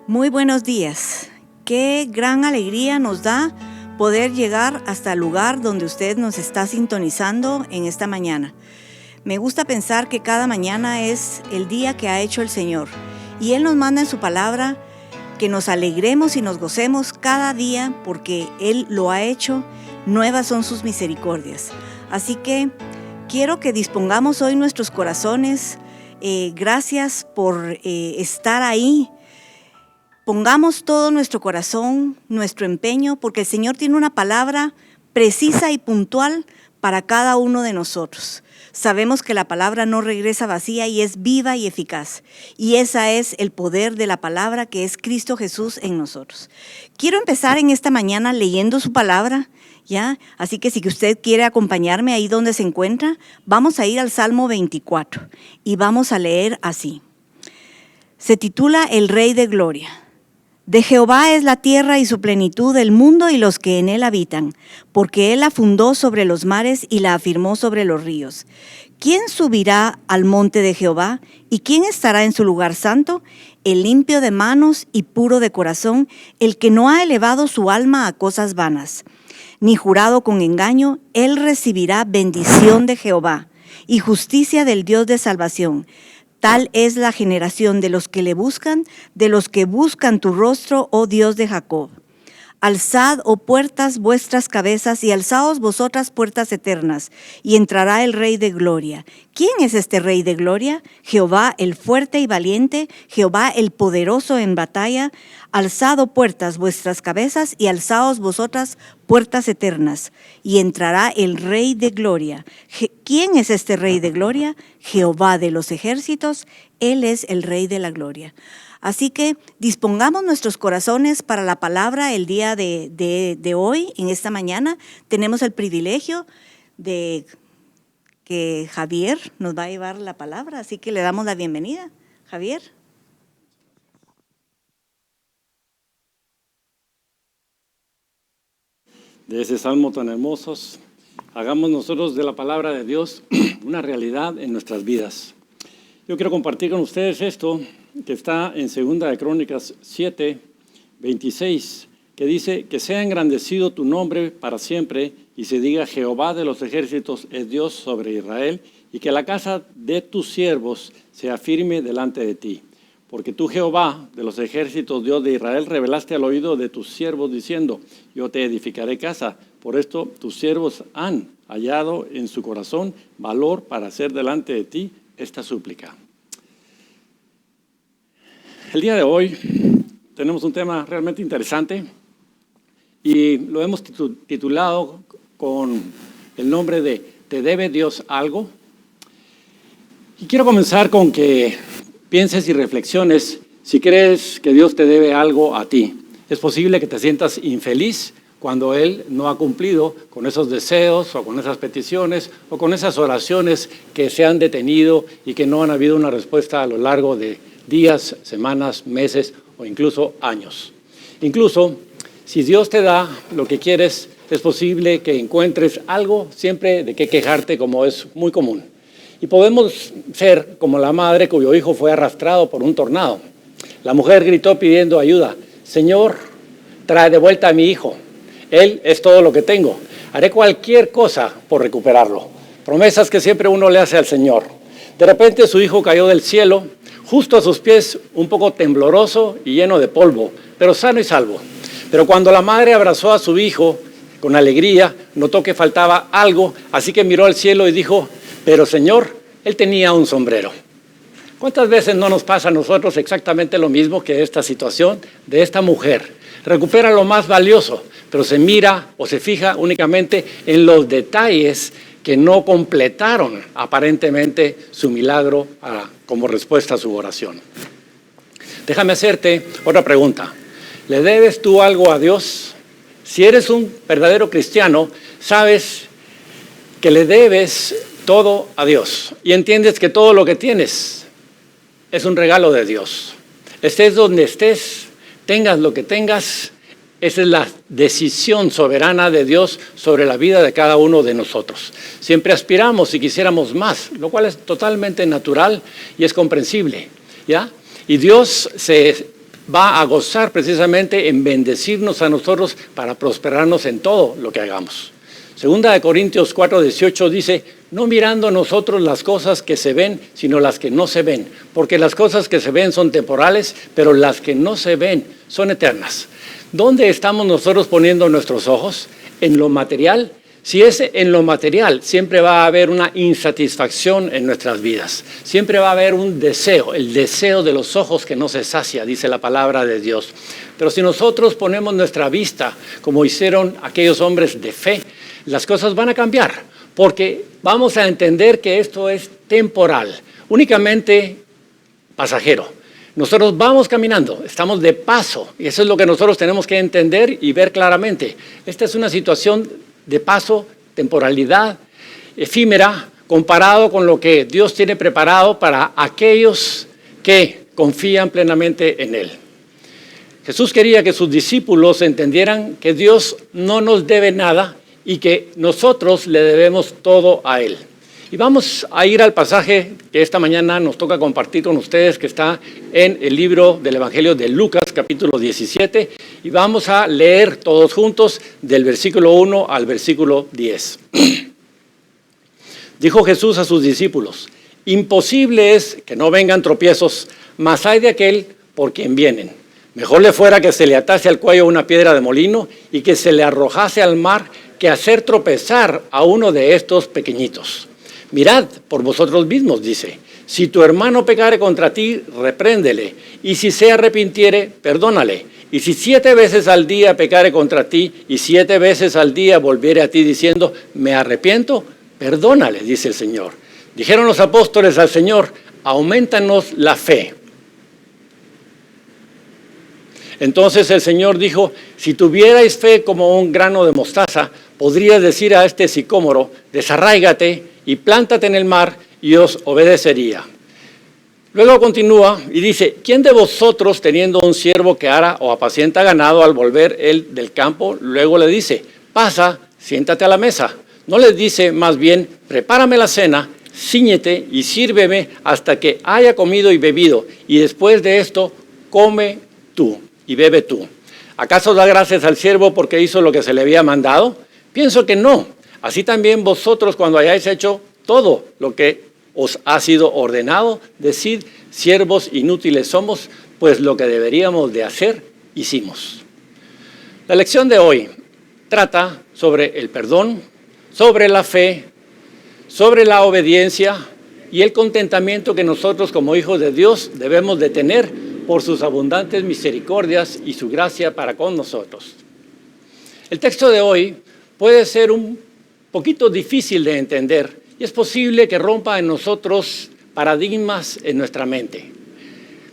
Muy buenos días. Qué gran alegría nos da poder llegar hasta el lugar donde usted nos está sintonizando en esta mañana. Me gusta pensar que cada mañana es el día que ha hecho el Señor y Él nos manda en su palabra que nos alegremos y nos gocemos cada día porque Él lo ha hecho. Nuevas son sus misericordias. Así que quiero que dispongamos hoy nuestros corazones. Gracias por estar ahí. Pongamos todo nuestro corazón, nuestro empeño, porque el Señor tiene una palabra precisa y puntual para cada uno de nosotros. Sabemos que la palabra no regresa vacía y es viva y eficaz. Y ese es el poder de la palabra que es Cristo Jesús en nosotros. Quiero empezar en esta mañana leyendo su palabra, ¿ya? Así que si usted quiere acompañarme ahí donde se encuentra, vamos a ir al Salmo 24 y vamos a leer así. Se titula El Rey de Gloria. De Jehová es la tierra y su plenitud, el mundo y los que en él habitan, porque él la fundó sobre los mares y la afirmó sobre los ríos. ¿Quién subirá al monte de Jehová? ¿Y quién estará en su lugar santo? El limpio de manos y puro de corazón, el que no ha elevado su alma a cosas vanas, ni jurado con engaño. Él recibirá bendición de Jehová y justicia del Dios de salvación. Tal es la generación de los que le buscan, de los que buscan tu rostro, oh Dios de Jacob. Alzad, oh puertas, vuestras cabezas, y alzaos vosotras puertas eternas, y entrará el Rey de Gloria. ¿Quién es este Rey de Gloria? Jehová el fuerte y valiente, Jehová el poderoso en batalla. Alzad, oh puertas, vuestras cabezas, y alzaos vosotras puertas eternas, y entrará el Rey de Gloria. ¿Quién es este Rey de Gloria? Jehová de los ejércitos, Él es el Rey de la Gloria. Así que dispongamos nuestros corazones para la palabra el día de hoy, en esta mañana. Tenemos el privilegio de que Javier nos va a llevar la palabra, así que le damos la bienvenida. Javier. De ese salmo tan hermosos, hagamos nosotros de la palabra de Dios una realidad en nuestras vidas. Yo quiero compartir con ustedes esto que está en 2 de Crónicas 7, 26, que dice: que sea engrandecido tu nombre para siempre y se diga Jehová de los ejércitos es Dios sobre Israel, y que la casa de tus siervos sea firme delante de ti. Porque tú, Jehová de los ejércitos, Dios de Israel, revelaste al oído de tus siervos diciendo: yo te edificaré casa. Por esto tus siervos han hallado en su corazón valor para hacer delante de ti esta súplica. El día de hoy tenemos un tema realmente interesante y lo hemos titulado con el nombre de ¿te debe Dios algo? Y quiero comenzar con que pienses y reflexiones si crees que Dios te debe algo a ti. Es posible que te sientas infeliz cuando Él no ha cumplido con esos deseos o con esas peticiones o con esas oraciones que se han detenido y que no han habido una respuesta a lo largo de días, semanas, meses o incluso años. Incluso si Dios te da lo que quieres, es posible que encuentres algo siempre de qué quejarte, como es muy común. Y podemos ser como la madre cuyo hijo fue arrastrado por un tornado. La mujer gritó pidiendo ayuda: Señor, trae de vuelta a mi hijo. Él es todo lo que tengo. Haré cualquier cosa por recuperarlo. Promesas que siempre uno le hace al Señor. De repente su hijo cayó del cielo, justo a sus pies, un poco tembloroso y lleno de polvo, pero sano y salvo. Pero cuando la madre abrazó a su hijo con alegría, notó que faltaba algo, así que miró al cielo y dijo: pero Señor, él tenía un sombrero. ¿Cuántas veces no nos pasa a nosotros exactamente lo mismo que esta situación de esta mujer? Recupera lo más valioso, pero se mira o se fija únicamente en los detalles que no completaron aparentemente su milagro como respuesta a su oración. Déjame hacerte otra pregunta. ¿Le debes tú algo a Dios? Si eres un verdadero cristiano, sabes que le debes todo a Dios y entiendes que todo lo que tienes es un regalo de Dios. Estés donde estés, tengas lo que tengas, esa es la decisión soberana de Dios sobre la vida de cada uno de nosotros. Siempre aspiramos y quisiéramos más, lo cual es totalmente natural y es comprensible, ¿ya? Y Dios se va a gozar precisamente en bendecirnos a nosotros para prosperarnos en todo lo que hagamos. Segunda de Corintios 4:18 dice, no mirando nosotros las cosas que se ven, sino las que no se ven, porque las cosas que se ven son temporales, pero las que no se ven son eternas. ¿Dónde estamos nosotros poniendo nuestros ojos? ¿En lo material? Si es en lo material, siempre va a haber una insatisfacción en nuestras vidas. Siempre va a haber un deseo, el deseo de los ojos que no se sacia, dice la palabra de Dios. Pero si nosotros ponemos nuestra vista, como hicieron aquellos hombres de fe, las cosas van a cambiar, porque vamos a entender que esto es temporal, únicamente pasajero. Nosotros vamos caminando, estamos de paso, y eso es lo que nosotros tenemos que entender y ver claramente. Esta es una situación de paso, temporalidad, efímera, comparado con lo que Dios tiene preparado para aquellos que confían plenamente en Él. Jesús quería que sus discípulos entendieran que Dios no nos debe nada y que nosotros le debemos todo a Él. Y vamos a ir al pasaje que esta mañana nos toca compartir con ustedes, que está en el libro del Evangelio de Lucas, capítulo 17, y vamos a leer todos juntos del versículo 1 al versículo 10. Dijo Jesús a sus discípulos, imposible es que no vengan tropiezos, mas hay de aquel por quien vienen. Mejor le fuera que se le atase al cuello una piedra de molino y que se le arrojase al mar, que hacer tropezar a uno de estos pequeñitos. Mirad por vosotros mismos, dice, si tu hermano pecare contra ti, repréndele, y si se arrepintiere, perdónale. Y si 7 veces al día pecare contra ti, y 7 veces al día volviere a ti diciendo, me arrepiento, perdónale, dice el Señor. Dijeron los apóstoles al Señor, aumentanos la fe. Entonces el Señor dijo, si tuvierais fe como un grano de mostaza, podrías decir a este sicómoro, desarráigate y plántate en el mar, y os obedecería. Luego continúa y dice, ¿quién de vosotros, teniendo un siervo que ara o apacienta ganado, al volver él del campo, luego le dice, pasa, siéntate a la mesa? No le dice más bien, prepárame la cena, cíñete y sírveme hasta que haya comido y bebido, y después de esto, come tú y bebe tú. ¿Acaso da gracias al siervo porque hizo lo que se le había mandado? Pienso que no. Así también vosotros, cuando hayáis hecho todo lo que os ha sido ordenado, decid, siervos inútiles somos, pues lo que deberíamos de hacer, hicimos. La lección de hoy trata sobre el perdón, sobre la fe, sobre la obediencia y el contentamiento que nosotros como hijos de Dios debemos de tener por sus abundantes misericordias y su gracia para con nosotros. El texto de hoy puede ser un poquito difícil de entender y es posible que rompa en nosotros paradigmas en nuestra mente,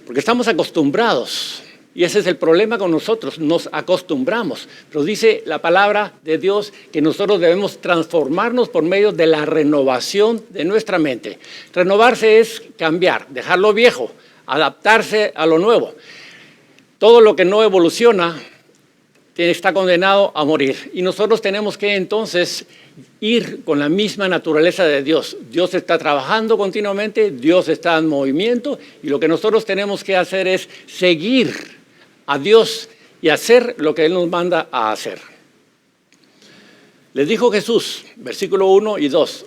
porque estamos acostumbrados y ese es el problema con nosotros, nos acostumbramos, pero dice la palabra de Dios que nosotros debemos transformarnos por medio de la renovación de nuestra mente. Renovarse es cambiar, dejar lo viejo, adaptarse a lo nuevo. Todo lo que no evoluciona está condenado a morir y nosotros tenemos que entonces ir con la misma naturaleza de Dios. Dios está trabajando continuamente, Dios está en movimiento y lo que nosotros tenemos que hacer es seguir a Dios y hacer lo que Él nos manda a hacer. Les dijo Jesús, versículo 1 y 2,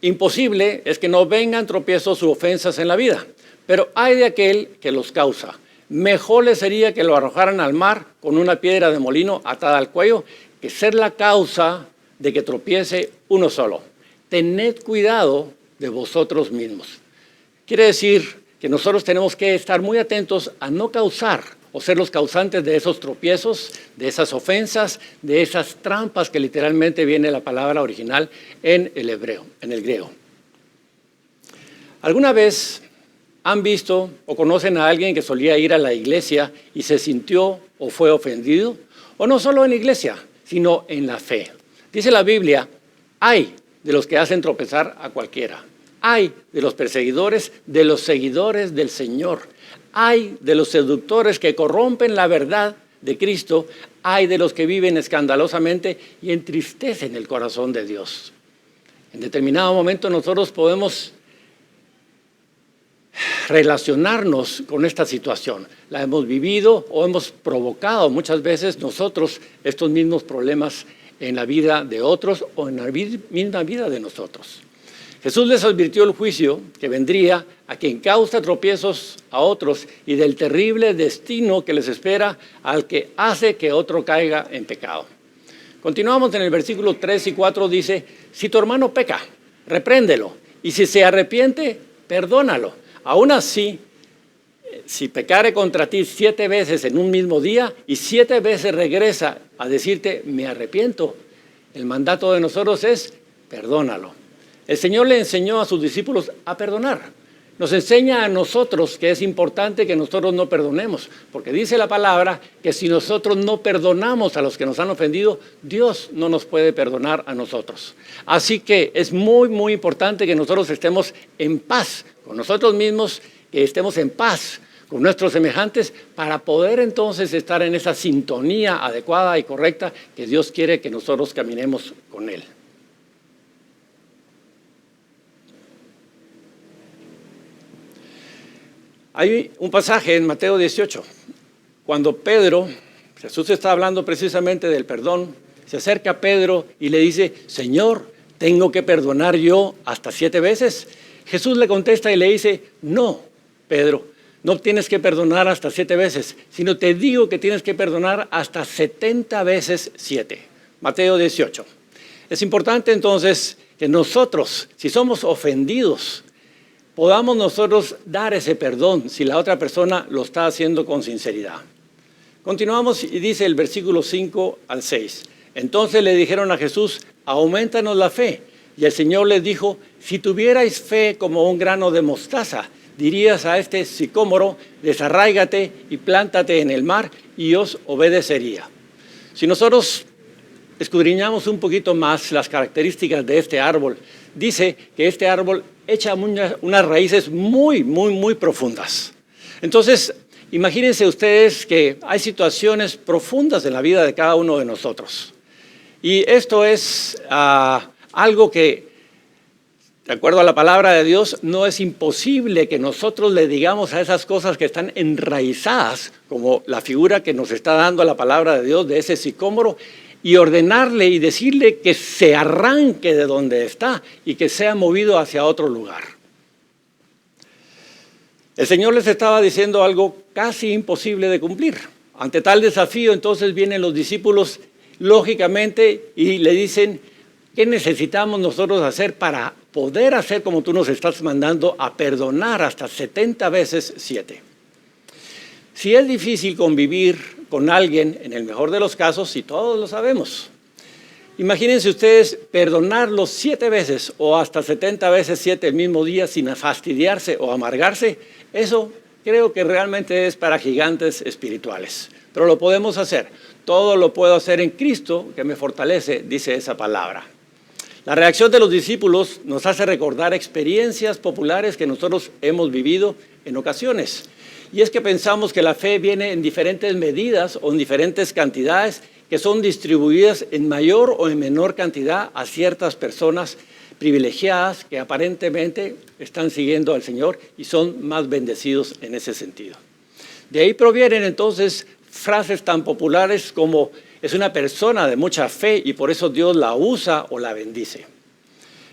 imposible es que no vengan tropiezos u ofensas en la vida, pero hay de aquel que los causa. Mejor le sería que lo arrojaran al mar con una piedra de molino atada al cuello que ser la causa de que tropiece uno solo. Tened cuidado de vosotros mismos. Quiere decir que nosotros tenemos que estar muy atentos a no causar o ser los causantes de esos tropiezos, de esas ofensas, de esas trampas que literalmente viene la palabra original en el hebreo, en el griego. ¿Alguna vez han visto o conocen a alguien que solía ir a la iglesia y se sintió o fue ofendido? O no solo en la iglesia, sino en la fe. Dice la Biblia, ay de los que hacen tropezar a cualquiera. Ay de los perseguidores, de los seguidores del Señor. Ay de los seductores que corrompen la verdad de Cristo. Ay de los que viven escandalosamente y entristecen el corazón de Dios. En determinado momento nosotros podemos relacionarnos con esta situación. La hemos vivido o hemos provocado muchas veces nosotros estos mismos problemas en la vida de otros o en la misma vida de nosotros. Jesús les advirtió el juicio que vendría a quien causa tropiezos a otros y del terrible destino que les espera al que hace que otro caiga en pecado. Continuamos en el versículo 3 y 4, dice, si tu hermano peca, repréndelo, y si se arrepiente, perdónalo. Aún así, si pecare contra ti 7 veces en un mismo día y 7 veces regresa a decirte, me arrepiento, el mandato de nosotros es, perdónalo. El Señor le enseñó a sus discípulos a perdonar. Nos enseña a nosotros que es importante que nosotros no perdonemos, porque dice la palabra que si nosotros no perdonamos a los que nos han ofendido, Dios no nos puede perdonar a nosotros. Así que es muy, muy importante que nosotros estemos en paz con nosotros mismos, que estemos en paz con nuestros semejantes, para poder entonces estar en esa sintonía adecuada y correcta que Dios quiere que nosotros caminemos con Él. Hay un pasaje en Mateo 18, cuando Jesús está hablando precisamente del perdón, se acerca a Pedro y le dice, Señor, ¿tengo que perdonar yo hasta 7 veces? Jesús le contesta y le dice, no, Pedro, no tienes que perdonar hasta 7 veces, sino te digo que tienes que perdonar hasta 70 veces 7. Mateo 18. Es importante entonces que nosotros, si somos ofendidos, podamos nosotros dar ese perdón si la otra persona lo está haciendo con sinceridad. Continuamos y dice el versículo 5 al 6. Entonces le dijeron a Jesús, aumentanos la fe. Y el Señor les dijo, si tuvierais fe como un grano de mostaza, dirías a este sicómoro, desarráigate y plántate en el mar, y os obedecería. Si nosotros escudriñamos un poquito más las características de este árbol, dice que este árbol echa unas raíces muy, muy, muy profundas. Entonces, imagínense ustedes que hay situaciones profundas en la vida de cada uno de nosotros. Y esto es algo que, de acuerdo a la palabra de Dios, no es imposible que nosotros le digamos a esas cosas que están enraizadas, como la figura que nos está dando la palabra de Dios de ese sicómoro, y ordenarle y decirle que se arranque de donde está y que sea movido hacia otro lugar. El Señor les estaba diciendo algo casi imposible de cumplir. Ante tal desafío, entonces vienen los discípulos lógicamente y le dicen, ¿qué necesitamos nosotros hacer para poder hacer como tú nos estás mandando, a perdonar hasta 70 veces 7? Si es difícil convivir con alguien, en el mejor de los casos, y todos lo sabemos, imagínense ustedes perdonarlo 7 veces o hasta 70 veces 7 el mismo día sin fastidiarse o amargarse. Eso creo que realmente es para gigantes espirituales, pero lo podemos hacer. Todo lo puedo hacer en Cristo que me fortalece, dice esa palabra. La reacción de los discípulos nos hace recordar experiencias populares que nosotros hemos vivido en ocasiones. Y es que pensamos que la fe viene en diferentes medidas o en diferentes cantidades que son distribuidas en mayor o en menor cantidad a ciertas personas privilegiadas que aparentemente están siguiendo al Señor y son más bendecidos en ese sentido. De ahí provienen entonces frases tan populares como es una persona de mucha fe y por eso Dios la usa o la bendice.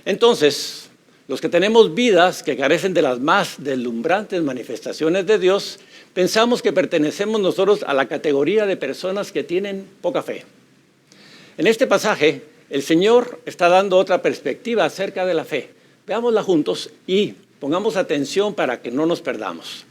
Entonces, los que tenemos vidas que carecen de las más deslumbrantes manifestaciones de Dios, pensamos que pertenecemos nosotros a la categoría de personas que tienen poca fe. En este pasaje, el Señor está dando otra perspectiva acerca de la fe. Veámosla juntos y pongamos atención para que no nos perdamos.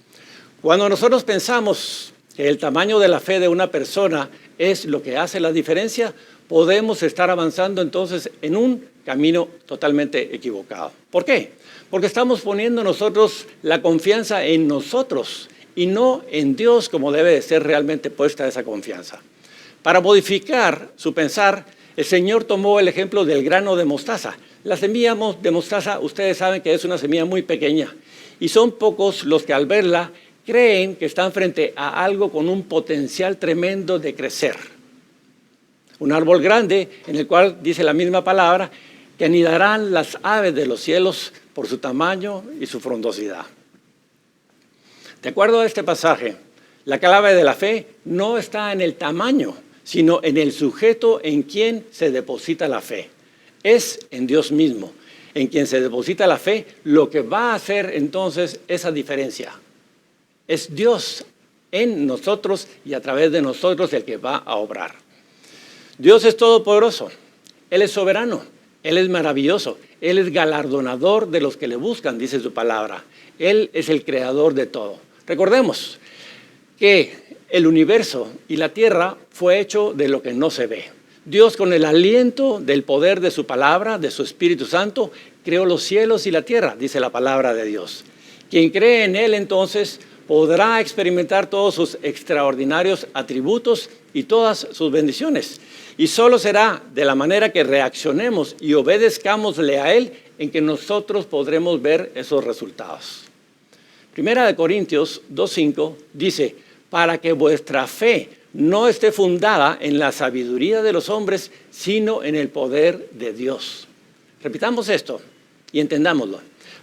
Cuando nosotros pensamos que el tamaño de la fe de una persona es lo que hace la diferencia, podemos estar avanzando entonces en un camino totalmente equivocado. ¿Por qué? Porque estamos poniendo nosotros la confianza en nosotros y no en Dios como debe de ser realmente puesta esa confianza. Para modificar su pensar, el Señor tomó el ejemplo del grano de mostaza. La semilla de mostaza, ustedes saben que es una semilla muy pequeña y son pocos los que al verla creen que están frente a algo con un potencial tremendo de crecer. Un árbol grande en el cual dice la misma palabra que anidarán las aves de los cielos por su tamaño y su frondosidad. De acuerdo a este pasaje, la clave de la fe no está en el tamaño, sino en el sujeto en quien se deposita la fe. Es en Dios mismo, en quien se deposita la fe, lo que va a hacer entonces esa diferencia. Es Dios en nosotros y a través de nosotros el que va a obrar. Dios es todopoderoso, Él es soberano, Él es maravilloso, Él es galardonador de los que le buscan, dice su palabra. Él es el creador de todo. Recordemos que el universo y la tierra fue hecho de lo que no se ve. Dios, con el aliento del poder de su palabra, de su Espíritu Santo, creó los cielos y la tierra, dice la palabra de Dios. Quien cree en Él entonces podrá experimentar todos sus extraordinarios atributos y todas sus bendiciones. Y solo será de la manera que reaccionemos y obedezcámosle a Él en que nosotros podremos ver esos resultados. Primera de Corintios 2:5 dice: para que vuestra fe no esté fundada en la sabiduría de los hombres, sino en el poder de Dios. Repitamos esto y entendámoslo.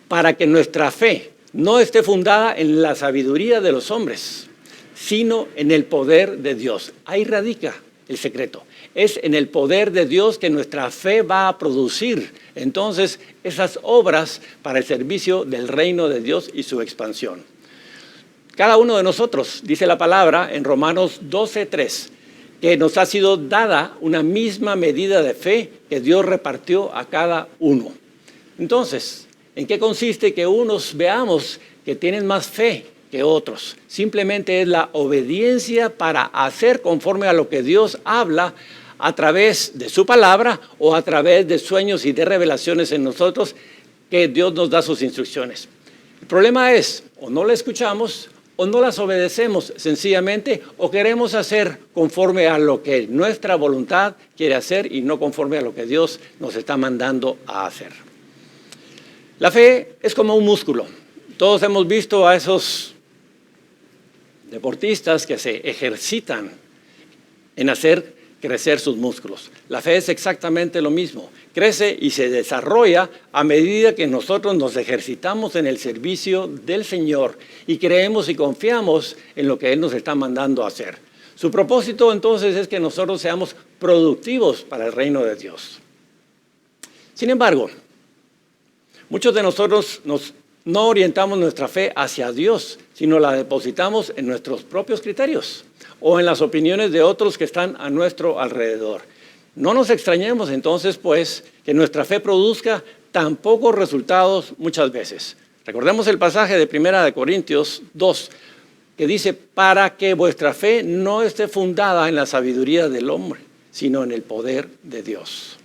Para que nuestra fe no esté fundada en la sabiduría de los hombres, sino en el poder de Dios. Ahí radica el secreto. Es en el poder de Dios que nuestra fe va a producir entonces esas obras para el servicio del reino de Dios y su expansión. Cada uno de nosotros, dice la palabra en Romanos 12:3, que nos ha sido dada una misma medida de fe que Dios repartió a cada uno. Entonces, ¿en qué consiste que unos veamos que tienen más fe que otros? Simplemente es la obediencia para hacer conforme a lo que Dios habla a través de su palabra o a través de sueños y de revelaciones en nosotros, que Dios nos da sus instrucciones. El problema es, o no la escuchamos, o no las obedecemos sencillamente, o queremos hacer conforme a lo que nuestra voluntad quiere hacer y no conforme a lo que Dios nos está mandando a hacer. La fe es como un músculo. Todos hemos visto a esos deportistas que se ejercitan en hacer crecer sus músculos. La fe es exactamente lo mismo. Crece y se desarrolla a medida que nosotros nos ejercitamos en el servicio del Señor y creemos y confiamos en lo que Él nos está mandando a hacer. Su propósito entonces es que nosotros seamos productivos para el reino de Dios. Sin embargo, muchos de nosotros no orientamos nuestra fe hacia Dios, sino la depositamos en nuestros propios criterios o en las opiniones de otros que están a nuestro alrededor. No nos extrañemos entonces, pues, que nuestra fe produzca tan pocos resultados muchas veces. Recordemos el pasaje de Primera de Corintios 2, que dice: para que vuestra fe no esté fundada en la sabiduría del hombre, sino en el poder de Dios.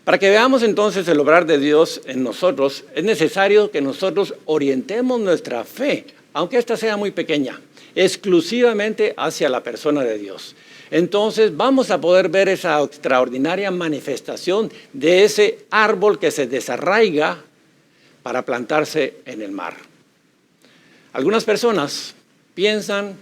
Para que veamos entonces el obrar de Dios en nosotros, es necesario que nosotros orientemos nuestra fe, aunque ésta sea muy pequeña, exclusivamente hacia la persona de Dios. Entonces vamos a poder ver esa extraordinaria manifestación de ese árbol que se desarraiga para plantarse en el mar. Algunas personas piensan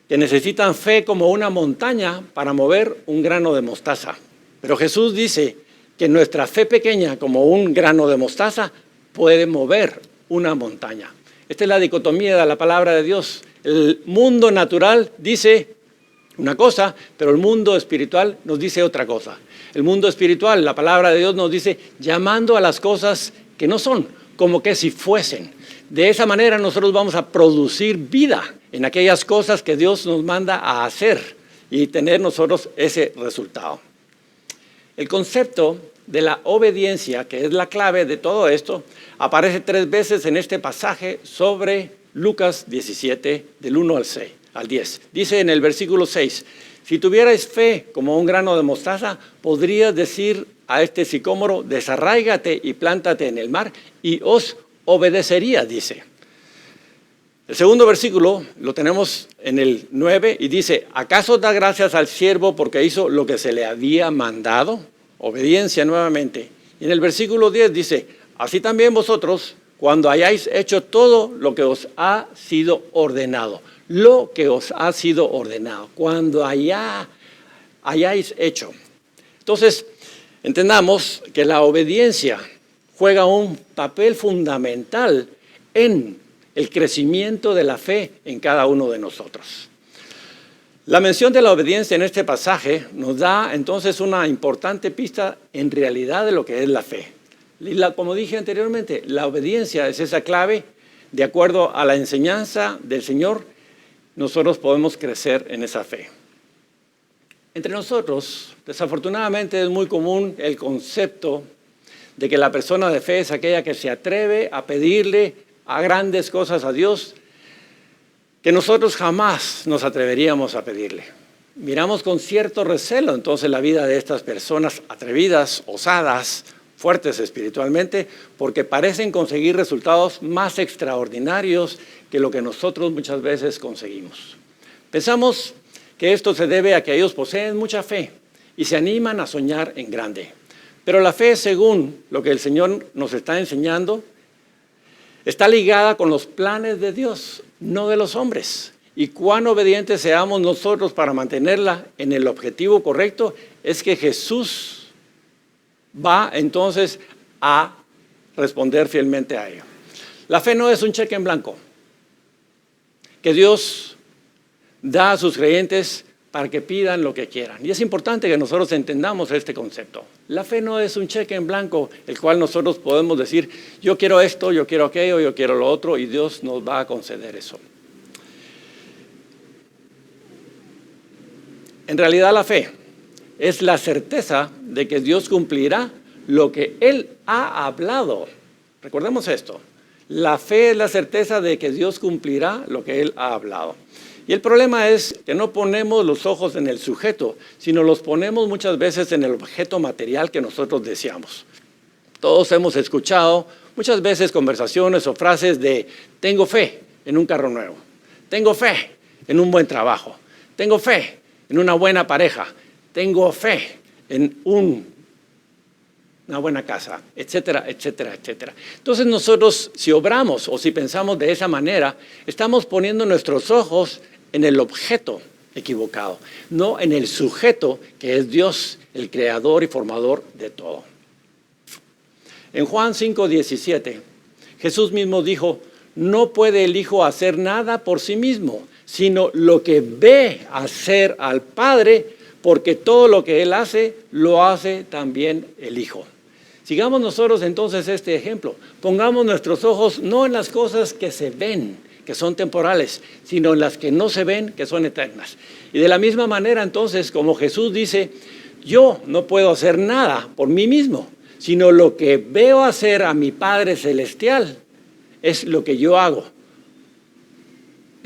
que necesitan fe como una montaña para mover un grano de mostaza. Pero Jesús dice que nuestra fe pequeña como un grano de mostaza puede mover una montaña. Esta es la dicotomía de la palabra de Dios. El mundo natural dice una cosa, pero el mundo espiritual nos dice otra cosa. El mundo espiritual, la palabra de Dios nos dice llamando a las cosas que no son, como que si fuesen. De esa manera nosotros vamos a producir vida en aquellas cosas que Dios nos manda a hacer y tener nosotros ese resultado. El concepto de la obediencia, que es la clave de todo esto, aparece 3 veces en este pasaje sobre Lucas 17, del 1 al 10. Dice en el versículo 6, si tuvierais fe como un grano de mostaza, podrías decir a este sicómoro, desarráigate y plántate en el mar, y os obedecería, dice. El segundo versículo lo tenemos en el 9 y dice, ¿acaso da gracias al siervo porque hizo lo que se le había mandado? Obediencia nuevamente. Y en el versículo 10 dice, así también vosotros, cuando hayáis hecho todo lo que os ha sido ordenado. Lo que os ha sido ordenado. Cuando hayáis hecho. Entonces, entendamos que la obediencia juega un papel fundamental en el crecimiento de la fe en cada uno de nosotros. La mención de la obediencia en este pasaje nos da entonces una importante pista en realidad de lo que es la fe. Como dije anteriormente, la obediencia es esa clave. De acuerdo a la enseñanza del Señor, nosotros podemos crecer en esa fe. Entre nosotros, desafortunadamente, es muy común el concepto de que la persona de fe es aquella que se atreve a pedirle a grandes cosas a Dios que nosotros jamás nos atreveríamos a pedirle. Miramos con cierto recelo entonces la vida de estas personas atrevidas, osadas, fuertes espiritualmente, porque parecen conseguir resultados más extraordinarios que lo que nosotros muchas veces conseguimos. Pensamos que esto se debe a que ellos poseen mucha fe y se animan a soñar en grande. Pero la fe, según lo que el Señor nos está enseñando, está ligada con los planes de Dios, no de los hombres. Y cuán obedientes seamos nosotros para mantenerla en el objetivo correcto, es que Jesús va entonces a responder fielmente a ello. La fe no es un cheque en blanco que Dios da a sus creyentes para que pidan lo que quieran. Y es importante que nosotros entendamos este concepto. La fe no es un cheque en blanco, el cual nosotros podemos decir, yo quiero esto, yo quiero aquello, yo quiero lo otro, y Dios nos va a conceder eso. En realidad la fe es la certeza de que Dios cumplirá lo que Él ha hablado. Recordemos esto. La fe es la certeza de que Dios cumplirá lo que Él ha hablado. Y el problema es que no ponemos los ojos en el sujeto, sino los ponemos muchas veces en el objeto material que nosotros deseamos. Todos hemos escuchado muchas veces conversaciones o frases de tengo fe en un carro nuevo, tengo fe en un buen trabajo, tengo fe en una buena pareja, tengo fe en una buena casa, etcétera, etcétera, etcétera. Entonces nosotros, si obramos o si pensamos de esa manera, estamos poniendo nuestros ojos en el objeto equivocado, no en el sujeto que es Dios, el creador y formador de todo. En Juan 5:17, Jesús mismo dijo, no puede el Hijo hacer nada por sí mismo, sino lo que ve hacer al Padre, porque todo lo que Él hace, lo hace también el Hijo. Sigamos nosotros entonces este ejemplo. Pongamos nuestros ojos no en las cosas que se ven, que son temporales, sino en las que no se ven, que son eternas. Y de la misma manera entonces, como Jesús dice, yo no puedo hacer nada por mí mismo, sino lo que veo hacer a mi Padre Celestial es lo que yo hago.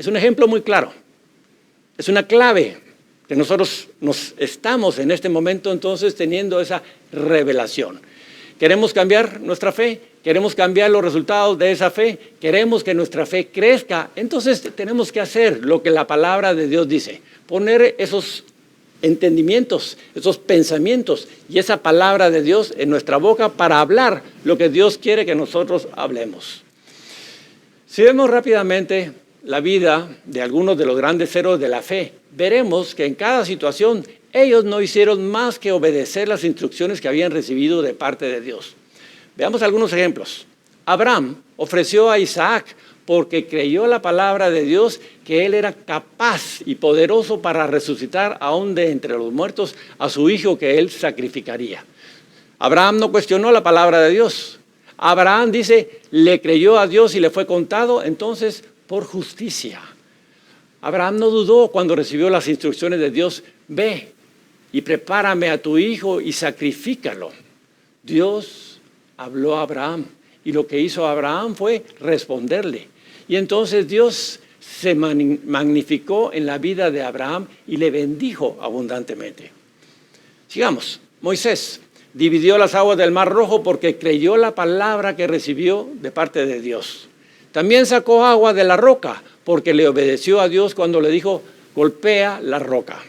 Es un ejemplo muy claro. Es una clave que nosotros nos estamos en este momento entonces teniendo esa revelación. ¿Queremos cambiar nuestra fe? ¿Queremos cambiar los resultados de esa fe? ¿Queremos que nuestra fe crezca? Entonces tenemos que hacer lo que la palabra de Dios dice. Poner esos entendimientos, esos pensamientos y esa palabra de Dios en nuestra boca para hablar lo que Dios quiere que nosotros hablemos. Si vemos rápidamente la vida de algunos de los grandes héroes de la fe, veremos que en cada situación ellos no hicieron más que obedecer las instrucciones que habían recibido de parte de Dios. Veamos algunos ejemplos. Abraham ofreció a Isaac porque creyó la palabra de Dios que él era capaz y poderoso para resucitar aún de entre los muertos a su hijo que él sacrificaría. Abraham no cuestionó la palabra de Dios. Abraham dice, le creyó a Dios y le fue contado entonces por justicia. Abraham no dudó cuando recibió las instrucciones de Dios, ve y prepárame a tu hijo y sacrifícalo. Dios habló a Abraham y lo que hizo Abraham fue responderle. Y entonces Dios se magnificó en la vida de Abraham y le bendijo abundantemente. Sigamos. Moisés dividió las aguas del Mar Rojo porque creyó la palabra que recibió de parte de Dios. También sacó agua de la roca porque le obedeció a Dios cuando le dijo, golpea la roca.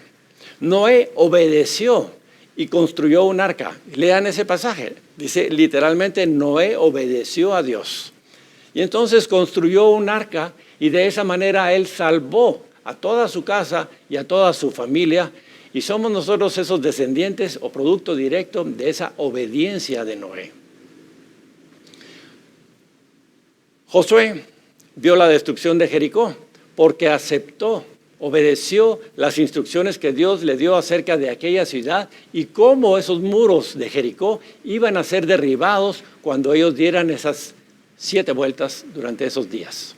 Noé obedeció y construyó un arca. Lean ese pasaje. Dice literalmente, Noé obedeció a Dios. Y entonces construyó un arca y de esa manera él salvó a toda su casa y a toda su familia. Y somos nosotros esos descendientes o producto directo de esa obediencia de Noé. Josué vio la destrucción de Jericó porque obedeció las instrucciones que Dios le dio acerca de aquella ciudad y cómo esos muros de Jericó iban a ser derribados cuando ellos dieran esas 7 vueltas durante esos días.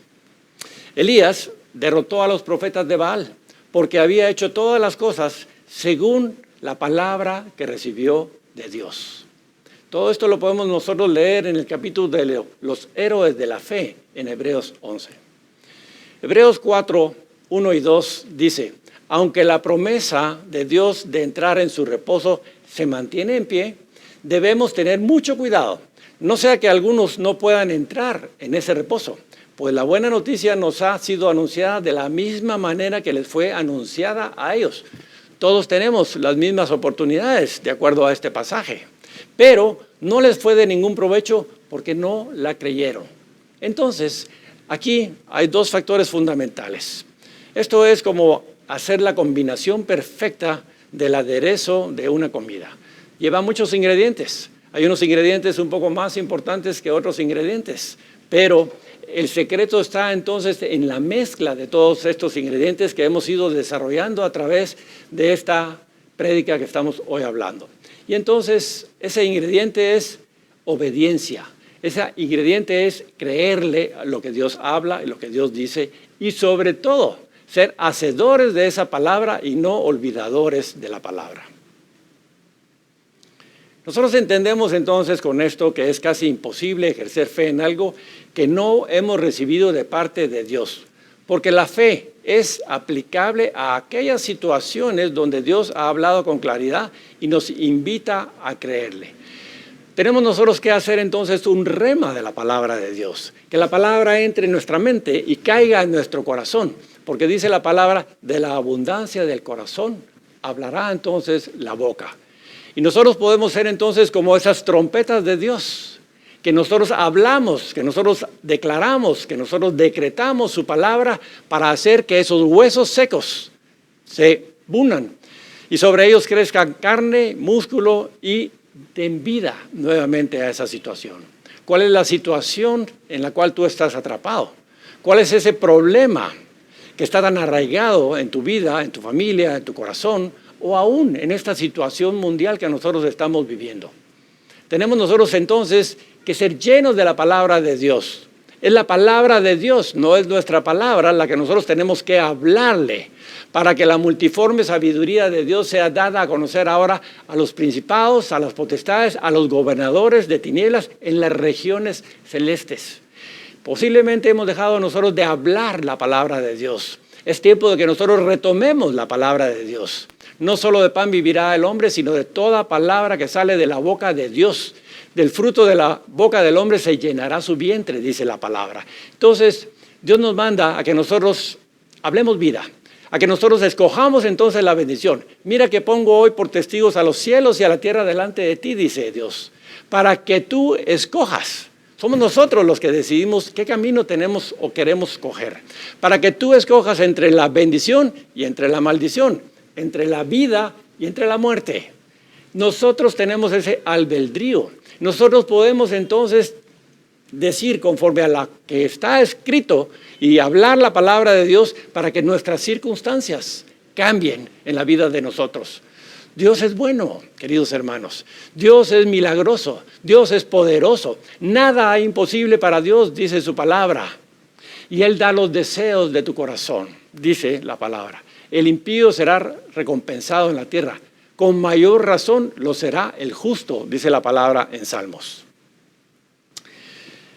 Elías derrotó a los profetas de Baal porque había hecho todas las cosas según la palabra que recibió de Dios. Todo esto lo podemos nosotros leer en el capítulo de los héroes de la fe en Hebreos 11. Hebreos 4, 1 y 2 dice, aunque la promesa de Dios de entrar en su reposo se mantiene en pie, debemos tener mucho cuidado, no sea que algunos no puedan entrar en ese reposo, pues la buena noticia nos ha sido anunciada de la misma manera que les fue anunciada a ellos. Todos tenemos las mismas oportunidades de acuerdo a este pasaje, pero no les fue de ningún provecho porque no la creyeron. Entonces, aquí hay 2 factores fundamentales. Esto es como hacer la combinación perfecta del aderezo de una comida. Lleva muchos ingredientes. Hay unos ingredientes un poco más importantes que otros ingredientes, pero el secreto está entonces en la mezcla de todos estos ingredientes que hemos ido desarrollando a través de esta prédica que estamos hoy hablando. Y entonces ese ingrediente es obediencia. Ese ingrediente es creerle a lo que Dios habla y lo que Dios dice y sobre todo ser hacedores de esa palabra y no olvidadores de la palabra. Nosotros entendemos entonces con esto que es casi imposible ejercer fe en algo que no hemos recibido de parte de Dios, porque la fe es aplicable a aquellas situaciones donde Dios ha hablado con claridad y nos invita a creerle. Tenemos nosotros que hacer entonces un rema de la palabra de Dios, que la palabra entre en nuestra mente y caiga en nuestro corazón, porque dice la palabra, de la abundancia del corazón hablará entonces la boca. Y nosotros podemos ser entonces como esas trompetas de Dios, que nosotros hablamos, que nosotros declaramos, que nosotros decretamos su palabra para hacer que esos huesos secos se unan y sobre ellos crezcan carne, músculo y den vida nuevamente a esa situación. ¿Cuál es la situación en la cual tú estás atrapado? ¿Cuál es ese problema que está tan arraigado en tu vida, en tu familia, en tu corazón, o aún en esta situación mundial que nosotros estamos viviendo? Tenemos nosotros entonces que ser llenos de la palabra de Dios. Es la palabra de Dios, no es nuestra palabra la que nosotros tenemos que hablarle para que la multiforme sabiduría de Dios sea dada a conocer ahora a los principados, a las potestades, a los gobernadores de tinieblas en las regiones celestes. Posiblemente hemos dejado nosotros de hablar la palabra de Dios. Es tiempo de que nosotros retomemos la palabra de Dios. No solo de pan vivirá el hombre, sino de toda palabra que sale de la boca de Dios. Del fruto de la boca del hombre se llenará su vientre, dice la palabra. Entonces, Dios nos manda a que nosotros hablemos vida, a que nosotros escojamos entonces la bendición. Mira que pongo hoy por testigos a los cielos y a la tierra delante de ti, dice Dios, para que tú escojas. Somos nosotros los que decidimos qué camino tenemos o queremos coger. Para que tú escojas entre la bendición y entre la maldición, entre la vida y entre la muerte. Nosotros tenemos ese albedrío. Nosotros podemos entonces decir conforme a la que está escrito y hablar la palabra de Dios para que nuestras circunstancias cambien en la vida de nosotros. Dios es bueno, queridos hermanos. Dios es milagroso. Dios es poderoso. Nada hay imposible para Dios, dice su palabra. Y Él da los deseos de tu corazón, dice la palabra. El impío será recompensado en la tierra. Con mayor razón lo será el justo, dice la palabra en Salmos.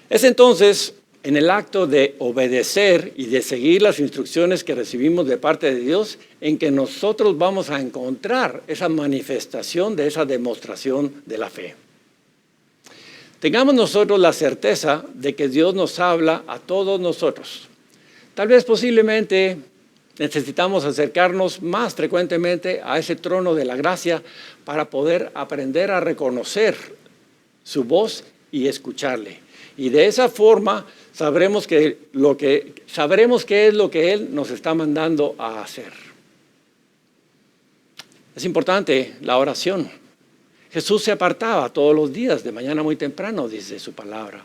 Es entonces en el acto de obedecer y de seguir las instrucciones que recibimos de parte de Dios en que nosotros vamos a encontrar esa manifestación de esa demostración de la fe. Tengamos nosotros la certeza de que Dios nos habla a todos nosotros. Tal vez posiblemente necesitamos acercarnos más frecuentemente a ese trono de la gracia para poder aprender a reconocer su voz y escucharle. Y de esa forma sabremos qué es lo que Él nos está mandando a hacer. Es importante la oración. Jesús se apartaba todos los días de mañana muy temprano, dice su palabra.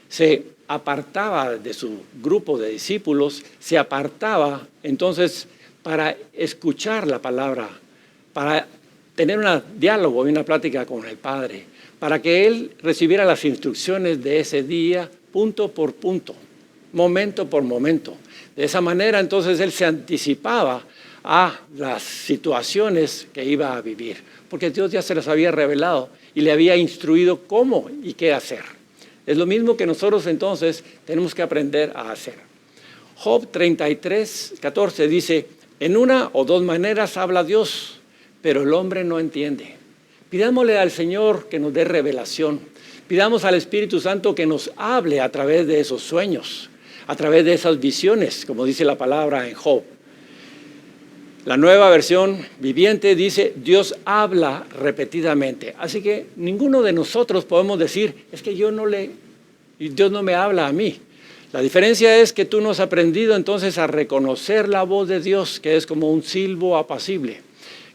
Se apartaba de su grupo de discípulos, se apartaba entonces para escuchar la palabra, para tener un diálogo y una plática con el Padre, para que él recibiera las instrucciones de ese día, punto por punto, momento por momento. De esa manera entonces él se anticipaba a las situaciones que iba a vivir, porque Dios ya se las había revelado y le había instruido cómo y qué hacer. Es lo mismo que nosotros entonces tenemos que aprender a hacer. Job 33:14 dice, en una o dos maneras habla Dios, pero el hombre no entiende. Pidámosle al Señor que nos dé revelación. Pidamos al Espíritu Santo que nos hable a través de esos sueños, a través de esas visiones, como dice la palabra en Job. La Nueva Versión Viviente dice, Dios habla repetidamente. Así que ninguno de nosotros podemos decir, es que Dios no me habla a mí. La diferencia es que tú no has aprendido entonces a reconocer la voz de Dios, que es como un silbo apacible.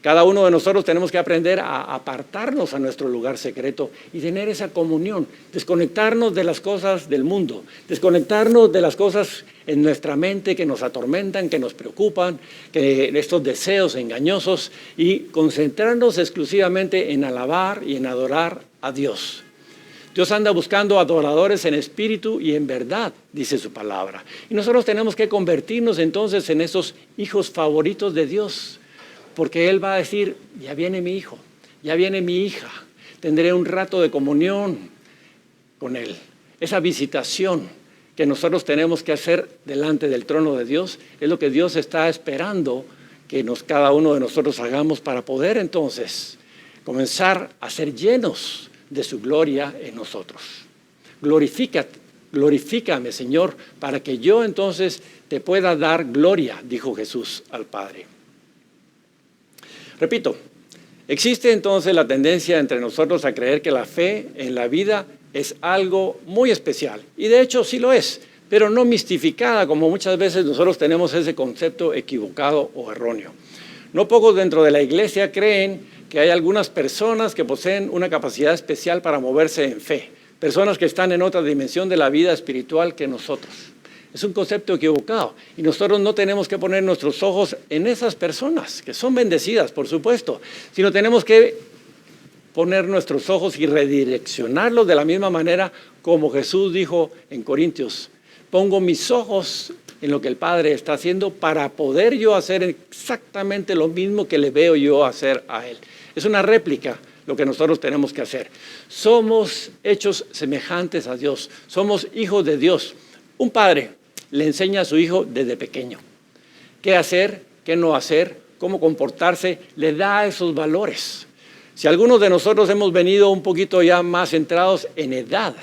Cada uno de nosotros tenemos que aprender a apartarnos a nuestro lugar secreto y tener esa comunión, desconectarnos de las cosas del mundo, desconectarnos de las cosas en nuestra mente que nos atormentan, que nos preocupan, que estos deseos engañosos, y concentrarnos exclusivamente en alabar y en adorar a Dios. Dios anda buscando adoradores en espíritu y en verdad, dice su palabra. Y nosotros tenemos que convertirnos entonces en esos hijos favoritos de Dios, porque Él va a decir, ya viene mi hijo, ya viene mi hija, tendré un rato de comunión con Él. Esa visitación que nosotros tenemos que hacer delante del trono de Dios es lo que Dios está esperando que cada uno de nosotros hagamos para poder entonces comenzar a ser llenos de su gloria en nosotros. Glorifícame, Señor, para que yo entonces te pueda dar gloria, dijo Jesús al Padre. Repito, existe entonces la tendencia entre nosotros a creer que la fe en la vida es algo muy especial. Y de hecho sí lo es, pero no mistificada, como muchas veces nosotros tenemos ese concepto equivocado o erróneo. No pocos dentro de la iglesia creen que hay algunas personas que poseen una capacidad especial para moverse en fe. Personas que están en otra dimensión de la vida espiritual que nosotros. Es un concepto equivocado y nosotros no tenemos que poner nuestros ojos en esas personas, que son bendecidas, por supuesto, sino tenemos que poner nuestros ojos y redireccionarlos de la misma manera como Jesús dijo en Corintios. Pongo mis ojos en lo que el Padre está haciendo para poder yo hacer exactamente lo mismo que le veo yo hacer a Él. Es una réplica lo que nosotros tenemos que hacer. Somos hechos semejantes a Dios, somos hijos de Dios. Un padre le enseña a su hijo desde pequeño qué hacer, qué no hacer, cómo comportarse, le da esos valores. Si algunos de nosotros hemos venido un poquito ya más centrados en edad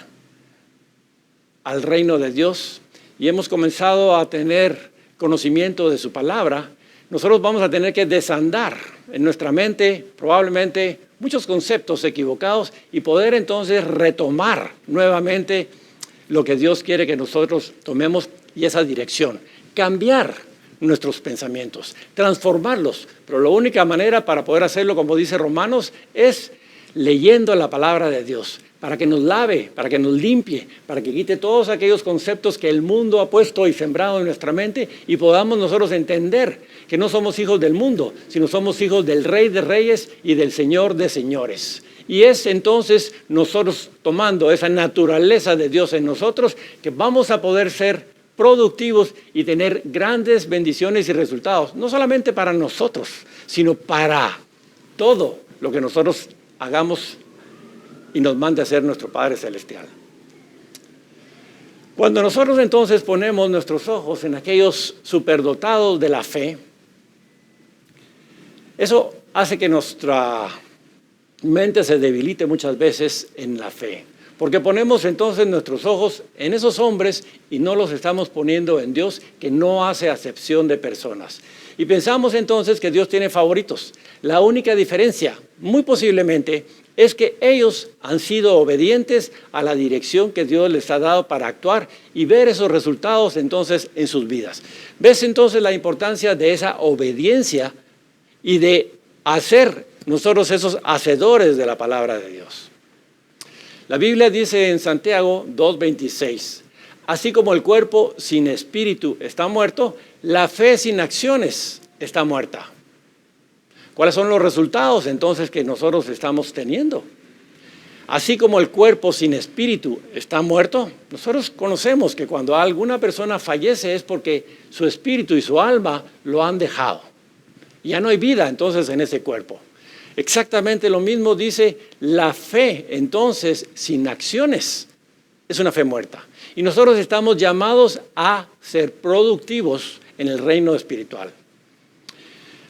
al reino de Dios y hemos comenzado a tener conocimiento de su palabra, nosotros vamos a tener que desandar en nuestra mente probablemente muchos conceptos equivocados y poder entonces retomar nuevamente lo que Dios quiere que nosotros tomemos y esa dirección, cambiar nuestros pensamientos, transformarlos, pero la única manera para poder hacerlo, como dice Romanos, es leyendo la palabra de Dios, para que nos lave, para que nos limpie, para que quite todos aquellos conceptos que el mundo ha puesto y sembrado en nuestra mente y podamos nosotros entender que no somos hijos del mundo, sino somos hijos del Rey de Reyes y del Señor de Señores. Y es entonces nosotros tomando esa naturaleza de Dios en nosotros que vamos a poder ser productivos y tener grandes bendiciones y resultados, no solamente para nosotros, sino para todo lo que nosotros hagamos y nos mande a hacer nuestro Padre Celestial. Cuando nosotros entonces ponemos nuestros ojos en aquellos superdotados de la fe, eso hace que nuestra mente se debilite muchas veces en la fe, porque ponemos entonces nuestros ojos en esos hombres y no los estamos poniendo en Dios, que no hace acepción de personas. Y pensamos entonces que Dios tiene favoritos. La única diferencia, muy posiblemente, es que ellos han sido obedientes a la dirección que Dios les ha dado para actuar y ver esos resultados entonces en sus vidas. ¿Ves entonces la importancia de esa obediencia y de hacer nosotros esos hacedores de la palabra de Dios? La Biblia dice en Santiago 2:26, así como el cuerpo sin espíritu está muerto, la fe sin acciones está muerta. ¿Cuáles son los resultados entonces que nosotros estamos teniendo? Así como el cuerpo sin espíritu está muerto, nosotros conocemos que cuando alguna persona fallece es porque su espíritu y su alma lo han dejado. Ya no hay vida entonces en ese cuerpo. Exactamente lo mismo dice la fe, entonces, sin acciones, es una fe muerta. Y nosotros estamos llamados a ser productivos en el reino espiritual.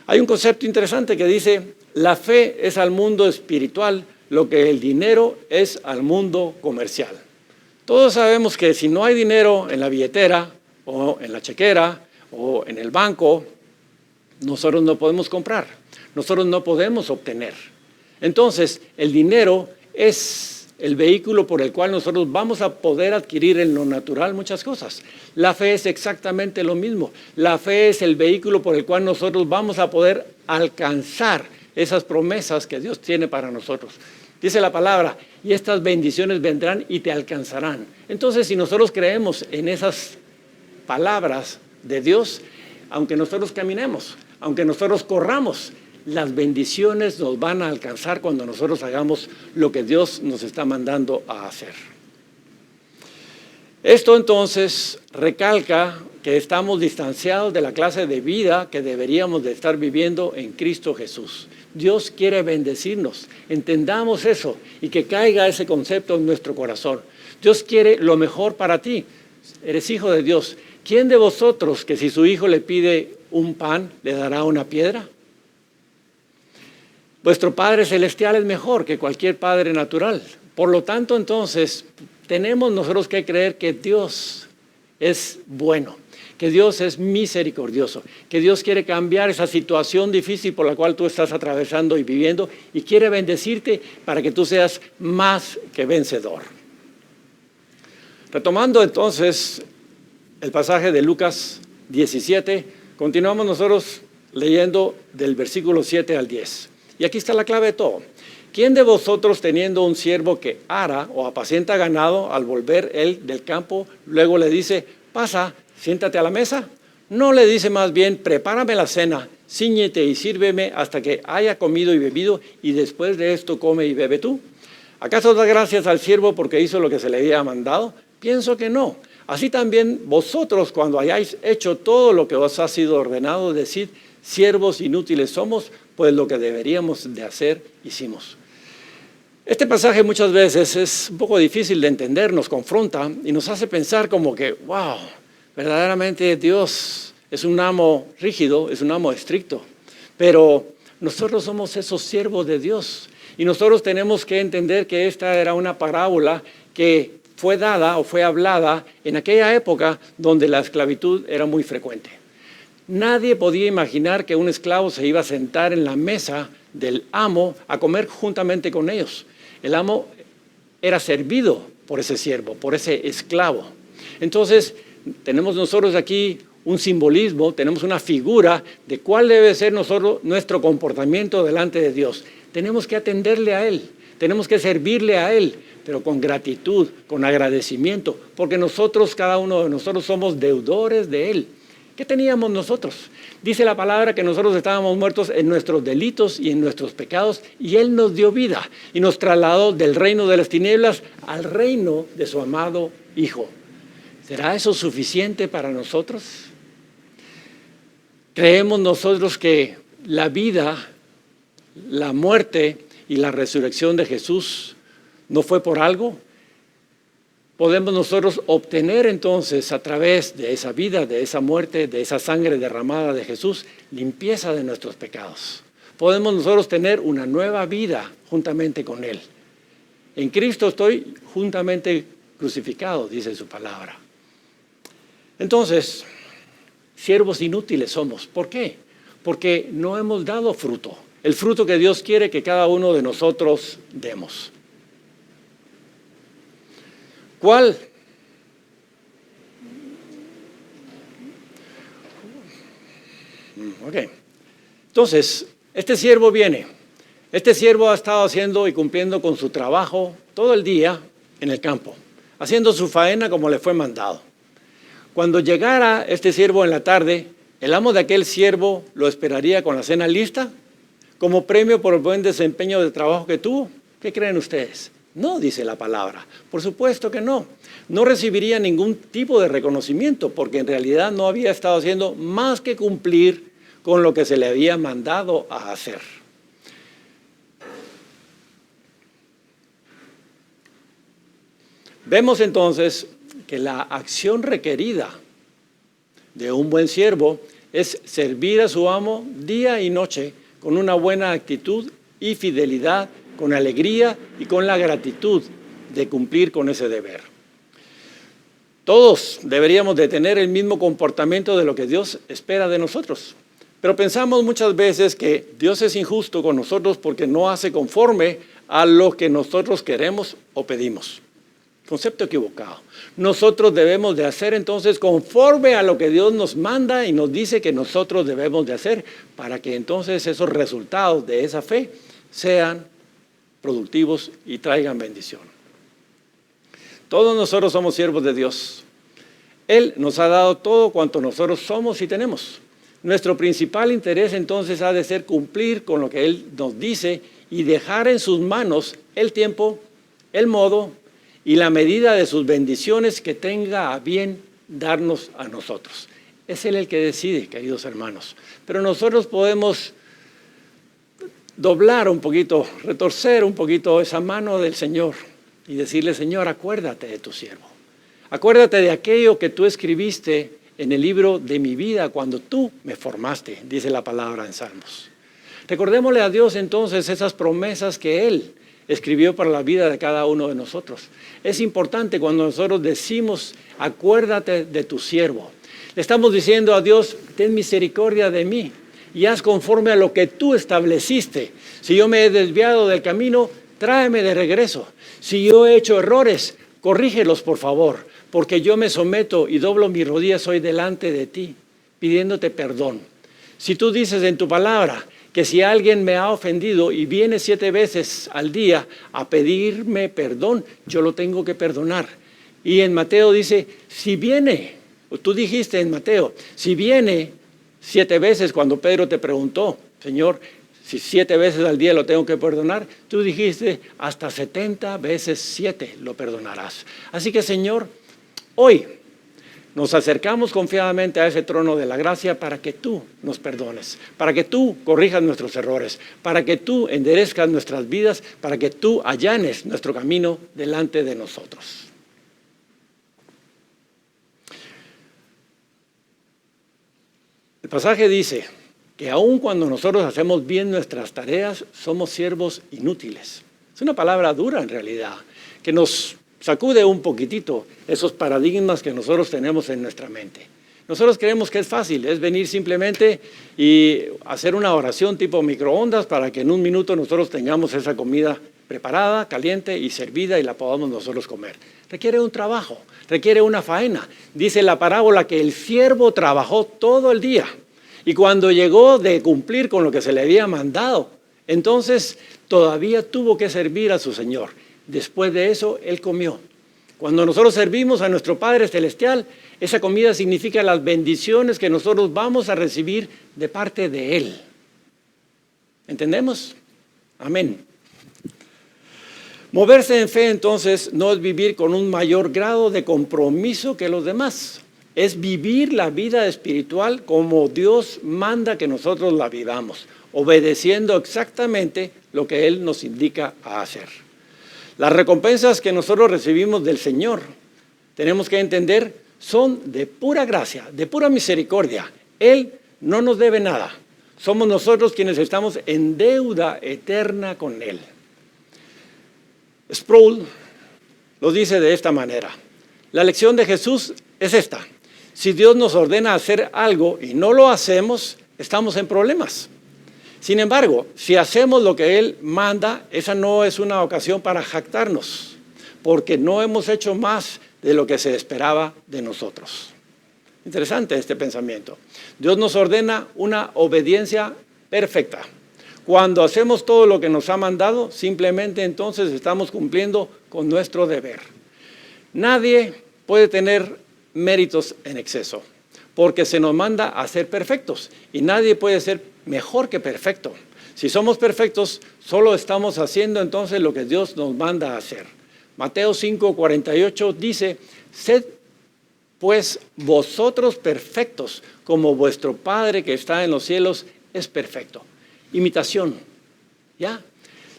Hay un concepto interesante que dice, la fe es al mundo espiritual lo que el dinero es al mundo comercial. Todos sabemos que si no hay dinero en la billetera o en la chequera o en el banco, nosotros no podemos comprar, nosotros no podemos obtener. Entonces, el dinero es el vehículo por el cual nosotros vamos a poder adquirir en lo natural muchas cosas. La fe es exactamente lo mismo. La fe es el vehículo por el cual nosotros vamos a poder alcanzar esas promesas que Dios tiene para nosotros. Dice la palabra, y estas bendiciones vendrán y te alcanzarán. Entonces, si nosotros creemos en esas palabras de Dios, aunque nosotros caminemos, aunque nosotros corramos, las bendiciones nos van a alcanzar cuando nosotros hagamos lo que Dios nos está mandando a hacer. Esto entonces recalca que estamos distanciados de la clase de vida que deberíamos de estar viviendo en Cristo Jesús. Dios quiere bendecirnos, entendamos eso y que caiga ese concepto en nuestro corazón. Dios quiere lo mejor para ti, eres hijo de Dios. ¿Quién de vosotros que si su hijo le pide un pan, le dará una piedra? Vuestro Padre Celestial es mejor que cualquier padre natural. Por lo tanto, entonces, tenemos nosotros que creer que Dios es bueno, que Dios es misericordioso, que Dios quiere cambiar esa situación difícil por la cual tú estás atravesando y viviendo y quiere bendecirte para que tú seas más que vencedor. Retomando entonces el pasaje de Lucas 17, continuamos nosotros leyendo del versículo 7 al 10. Y aquí está la clave de todo. ¿Quién de vosotros teniendo un siervo que ara o apacienta ganado, al volver él del campo, luego le dice, pasa, siéntate a la mesa? ¿No le dice más bien, prepárame la cena, cíñete y sírveme hasta que haya comido y bebido, y después de esto come y bebe tú? ¿Acaso da gracias al siervo porque hizo lo que se le había mandado? Pienso que no. Así también vosotros, cuando hayáis hecho todo lo que os ha sido ordenado, decid, siervos inútiles somos, pues lo que deberíamos de hacer, hicimos. Este pasaje muchas veces es un poco difícil de entender, nos confronta y nos hace pensar como que, wow, verdaderamente Dios es un amo rígido, es un amo estricto, pero nosotros somos esos siervos de Dios y nosotros tenemos que entender que esta era una parábola que fue dada o fue hablada en aquella época donde la esclavitud era muy frecuente. Nadie podía imaginar que un esclavo se iba a sentar en la mesa del amo a comer juntamente con ellos. El amo era servido por ese siervo, por ese esclavo. Entonces, tenemos nosotros aquí un simbolismo, tenemos una figura de cuál debe ser nuestro comportamiento delante de Dios. Tenemos que atenderle a Él, tenemos que servirle a Él, pero con gratitud, con agradecimiento, porque nosotros, cada uno de nosotros, somos deudores de Él. ¿Qué teníamos nosotros? Dice la palabra que nosotros estábamos muertos en nuestros delitos y en nuestros pecados y Él nos dio vida y nos trasladó del reino de las tinieblas al reino de su amado Hijo. ¿Será eso suficiente para nosotros? ¿Creemos nosotros que la vida, la muerte y la resurrección de Jesús no fue por algo? Podemos nosotros obtener entonces a través de esa vida, de esa muerte, de esa sangre derramada de Jesús, limpieza de nuestros pecados. Podemos nosotros tener una nueva vida juntamente con Él. En Cristo estoy juntamente crucificado, dice su palabra. Entonces, siervos inútiles somos. ¿Por qué? Porque no hemos dado fruto. El fruto que Dios quiere que cada uno de nosotros demos. ¿Cuál? Ok. Entonces, este siervo viene. Este siervo ha estado haciendo y cumpliendo con su trabajo todo el día en el campo. haciendo su faena como le fue mandado. Cuando llegara este siervo en la tarde, el amo de aquel siervo lo esperaría con la cena lista como premio por el buen desempeño de trabajo que tuvo. ¿Qué creen ustedes? No, dice la palabra. Por supuesto que no. No recibiría ningún tipo de reconocimiento porque en realidad no había estado haciendo más que cumplir con lo que se le había mandado a hacer. Vemos entonces que la acción requerida de un buen siervo es servir a su amo día y noche con una buena actitud y fidelidad, con alegría y con la gratitud de cumplir con ese deber. Todos deberíamos de tener el mismo comportamiento de lo que Dios espera de nosotros. Pero pensamos muchas veces que Dios es injusto con nosotros porque no hace conforme a lo que nosotros queremos o pedimos. Concepto equivocado. Nosotros debemos de hacer entonces conforme a lo que Dios nos manda y nos dice que nosotros debemos de hacer para que entonces esos resultados de esa fe sean productivos y traigan bendición. Todos nosotros somos siervos de Dios. Él nos ha dado todo cuanto nosotros somos y tenemos. Nuestro principal interés entonces ha de ser cumplir con lo que Él nos dice y dejar en sus manos el tiempo, el modo y la medida de sus bendiciones que tenga a bien darnos a nosotros. Es Él el que decide, queridos hermanos. Pero nosotros podemos doblar un poquito, retorcer un poquito esa mano del Señor y decirle: Señor, acuérdate de tu siervo. Acuérdate de aquello que tú escribiste en el libro de mi vida cuando tú me formaste, dice la palabra en Salmos. Recordémosle a Dios entonces esas promesas que Él escribió para la vida de cada uno de nosotros. Es importante cuando nosotros decimos: acuérdate de tu siervo. Le estamos diciendo a Dios: ten misericordia de mí y haz conforme a lo que tú estableciste. Si yo me he desviado del camino, tráeme de regreso. Si yo he hecho errores, corrígelos por favor, porque yo me someto y doblo mis rodillas hoy delante de ti, pidiéndote perdón. Si tú dices en tu palabra que si alguien me ha ofendido y viene 7 veces al día a pedirme perdón, yo lo tengo que perdonar. Y en Mateo dice, si viene, tú dijiste en Mateo, si viene 7 veces cuando Pedro te preguntó, Señor, si 7 veces al día lo tengo que perdonar, tú dijiste hasta 70 veces 7 lo perdonarás. Así que, Señor, hoy nos acercamos confiadamente a ese trono de la gracia para que tú nos perdones, para que tú corrijas nuestros errores, para que tú enderezcas nuestras vidas, para que tú allanes nuestro camino delante de nosotros. El pasaje dice que aun cuando nosotros hacemos bien nuestras tareas, somos siervos inútiles. Es una palabra dura en realidad, que nos sacude un poquitito esos paradigmas que nosotros tenemos en nuestra mente. Nosotros creemos que es fácil, es venir simplemente y hacer una oración tipo microondas para que en 1 minuto nosotros tengamos esa comida preparada, caliente y servida y la podamos nosotros comer. Requiere un trabajo, requiere una faena. Dice la parábola que el siervo trabajó todo el día y cuando llegó de cumplir con lo que se le había mandado, entonces todavía tuvo que servir a su Señor. Después de eso, Él comió. Cuando nosotros servimos a nuestro Padre Celestial, esa comida significa las bendiciones que nosotros vamos a recibir de parte de Él. ¿Entendemos? Amén. Moverse en fe, entonces, no es vivir con un mayor grado de compromiso que los demás. Es vivir la vida espiritual como Dios manda que nosotros la vivamos, obedeciendo exactamente lo que Él nos indica a hacer. Las recompensas que nosotros recibimos del Señor, tenemos que entender, son de pura gracia, de pura misericordia. Él no nos debe nada. Somos nosotros quienes estamos en deuda eterna con Él. Sproul lo dice de esta manera. La lección de Jesús es esta. Si Dios nos ordena hacer algo y no lo hacemos, estamos en problemas. Sin embargo, si hacemos lo que Él manda, esa no es una ocasión para jactarnos, porque no hemos hecho más de lo que se esperaba de nosotros. Interesante este pensamiento. Dios nos ordena una obediencia perfecta. Cuando hacemos todo lo que nos ha mandado, simplemente entonces estamos cumpliendo con nuestro deber. Nadie puede tener méritos en exceso, porque se nos manda a ser perfectos y nadie puede ser mejor que perfecto. Si somos perfectos, solo estamos haciendo entonces lo que Dios nos manda a hacer. Mateo 5:48 dice, sed pues vosotros perfectos, como vuestro Padre que está en los cielos es perfecto. Imitación, ¿ya?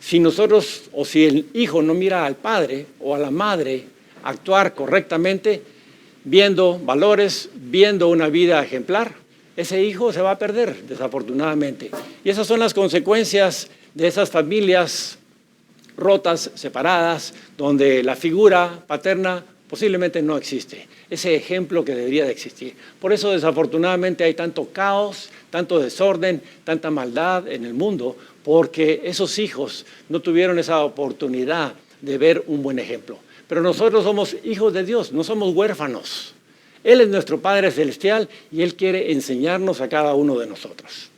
Si nosotros o si el hijo no mira al padre o a la madre actuar correctamente, viendo valores, viendo una vida ejemplar, ese hijo se va a perder, desafortunadamente. Y esas son las consecuencias de esas familias rotas, separadas, donde la figura paterna posiblemente no existe. Ese ejemplo que debería de existir. Por eso, desafortunadamente, hay tanto caos, tanto desorden, tanta maldad en el mundo, porque esos hijos no tuvieron esa oportunidad de ver un buen ejemplo. Pero nosotros somos hijos de Dios, no somos huérfanos. Él es nuestro Padre Celestial y Él quiere enseñarnos a cada uno de nosotros.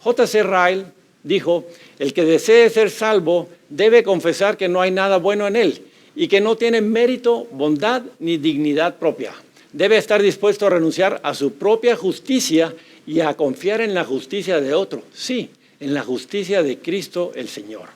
J.C. Ryle dijo, el que desee ser salvo debe confesar que no hay nada bueno en él y que no tiene mérito, bondad ni dignidad propia. Debe estar dispuesto a renunciar a su propia justicia y a confiar en la justicia de otro. Sí, en la justicia de Cristo el Señor.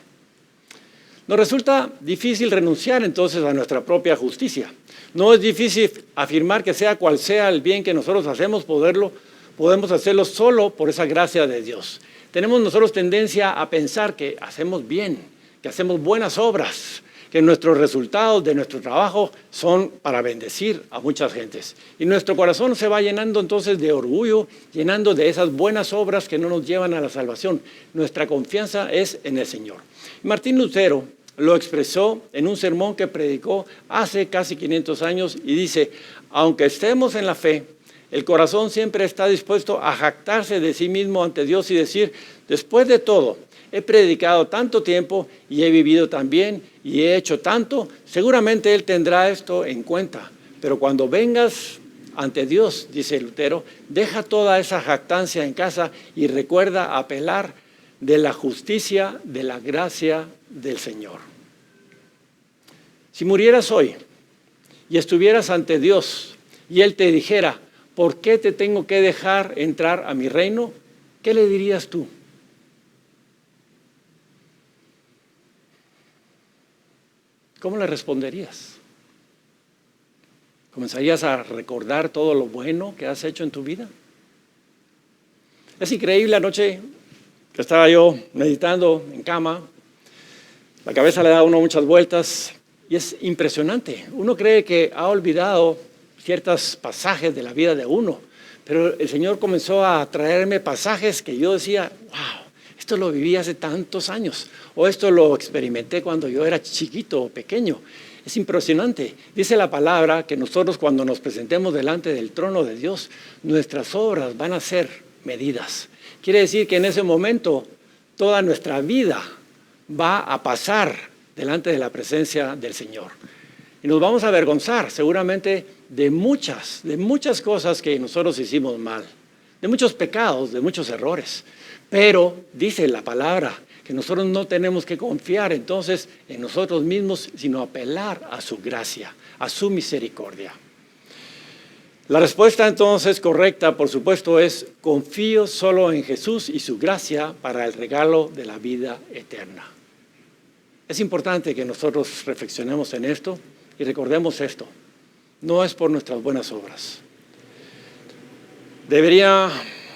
Nos resulta difícil renunciar entonces a nuestra propia justicia. No es difícil afirmar que sea cual sea el bien que nosotros hacemos, podemos hacerlo solo por esa gracia de Dios. Tenemos nosotros tendencia a pensar que hacemos bien, que hacemos buenas obras, que nuestros resultados de nuestro trabajo son para bendecir a muchas gentes. Y nuestro corazón se va llenando entonces de orgullo, llenando de esas buenas obras que no nos llevan a la salvación. Nuestra confianza es en el Señor. Martín Lutero lo expresó en un sermón que predicó hace casi 500 años y dice, aunque estemos en la fe, el corazón siempre está dispuesto a jactarse de sí mismo ante Dios y decir, después de todo, he predicado tanto tiempo y he vivido tan bien y he hecho tanto, seguramente Él tendrá esto en cuenta. Pero cuando vengas ante Dios, dice Lutero, deja toda esa jactancia en casa y recuerda apelar de la justicia, de la gracia del Señor. Si murieras hoy y estuvieras ante Dios y Él te dijera, ¿por qué te tengo que dejar entrar a mi reino? ¿Qué le dirías tú? ¿Cómo le responderías? ¿Comenzarías a recordar todo lo bueno que has hecho en tu vida? Es increíble, anoche que estaba yo meditando en cama, la cabeza le da a uno muchas vueltas y es impresionante. Uno cree que ha olvidado ciertos pasajes de la vida de uno, pero el Señor comenzó a traerme pasajes que yo decía, wow, esto lo viví hace tantos años, o esto lo experimenté cuando yo era chiquito o pequeño. Es impresionante. Dice la palabra que nosotros cuando nos presentemos delante del trono de Dios, nuestras obras van a ser medidas. Quiere decir que en ese momento toda nuestra vida va a pasar delante de la presencia del Señor. Y nos vamos a avergonzar seguramente de muchas cosas que nosotros hicimos mal, de muchos pecados, de muchos errores. Pero dice la palabra que nosotros no tenemos que confiar entonces en nosotros mismos, sino apelar a su gracia, a su misericordia. La respuesta entonces correcta, por supuesto, es confío solo en Jesús y su gracia para el regalo de la vida eterna. Es importante que nosotros reflexionemos en esto y recordemos esto. No es por nuestras buenas obras. Debería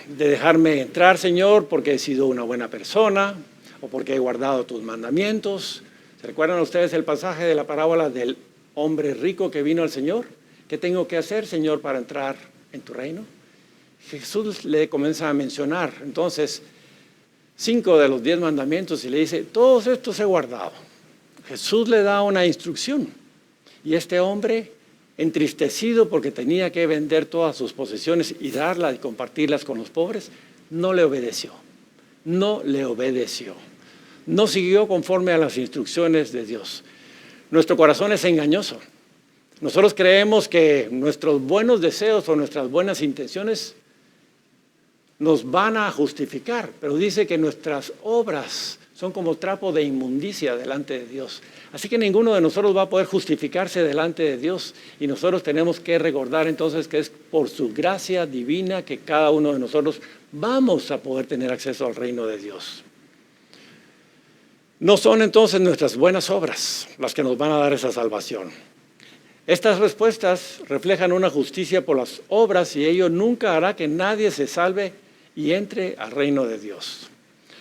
de dejarme entrar, Señor, porque he sido una buena persona o porque he guardado tus mandamientos. ¿Se recuerdan ustedes el pasaje de la parábola del hombre rico que vino al Señor? ¿Qué tengo que hacer, Señor, para entrar en tu reino? Jesús le comienza a mencionar, entonces, 5 de los 10 mandamientos y le dice, todos estos he guardado. Jesús le da una instrucción y este hombre, entristecido porque tenía que vender todas sus posesiones y darlas y compartirlas con los pobres, no le obedeció. No le obedeció. No siguió conforme a las instrucciones de Dios. Nuestro corazón es engañoso. Nosotros creemos que nuestros buenos deseos o nuestras buenas intenciones nos van a justificar, pero dice que nuestras obras son como trapo de inmundicia delante de Dios. Así que ninguno de nosotros va a poder justificarse delante de Dios, y nosotros tenemos que recordar entonces que es por su gracia divina que cada uno de nosotros vamos a poder tener acceso al reino de Dios. No son entonces nuestras buenas obras las que nos van a dar esa salvación. Estas respuestas reflejan una justicia por las obras, y ello nunca hará que nadie se salve y entre al reino de Dios.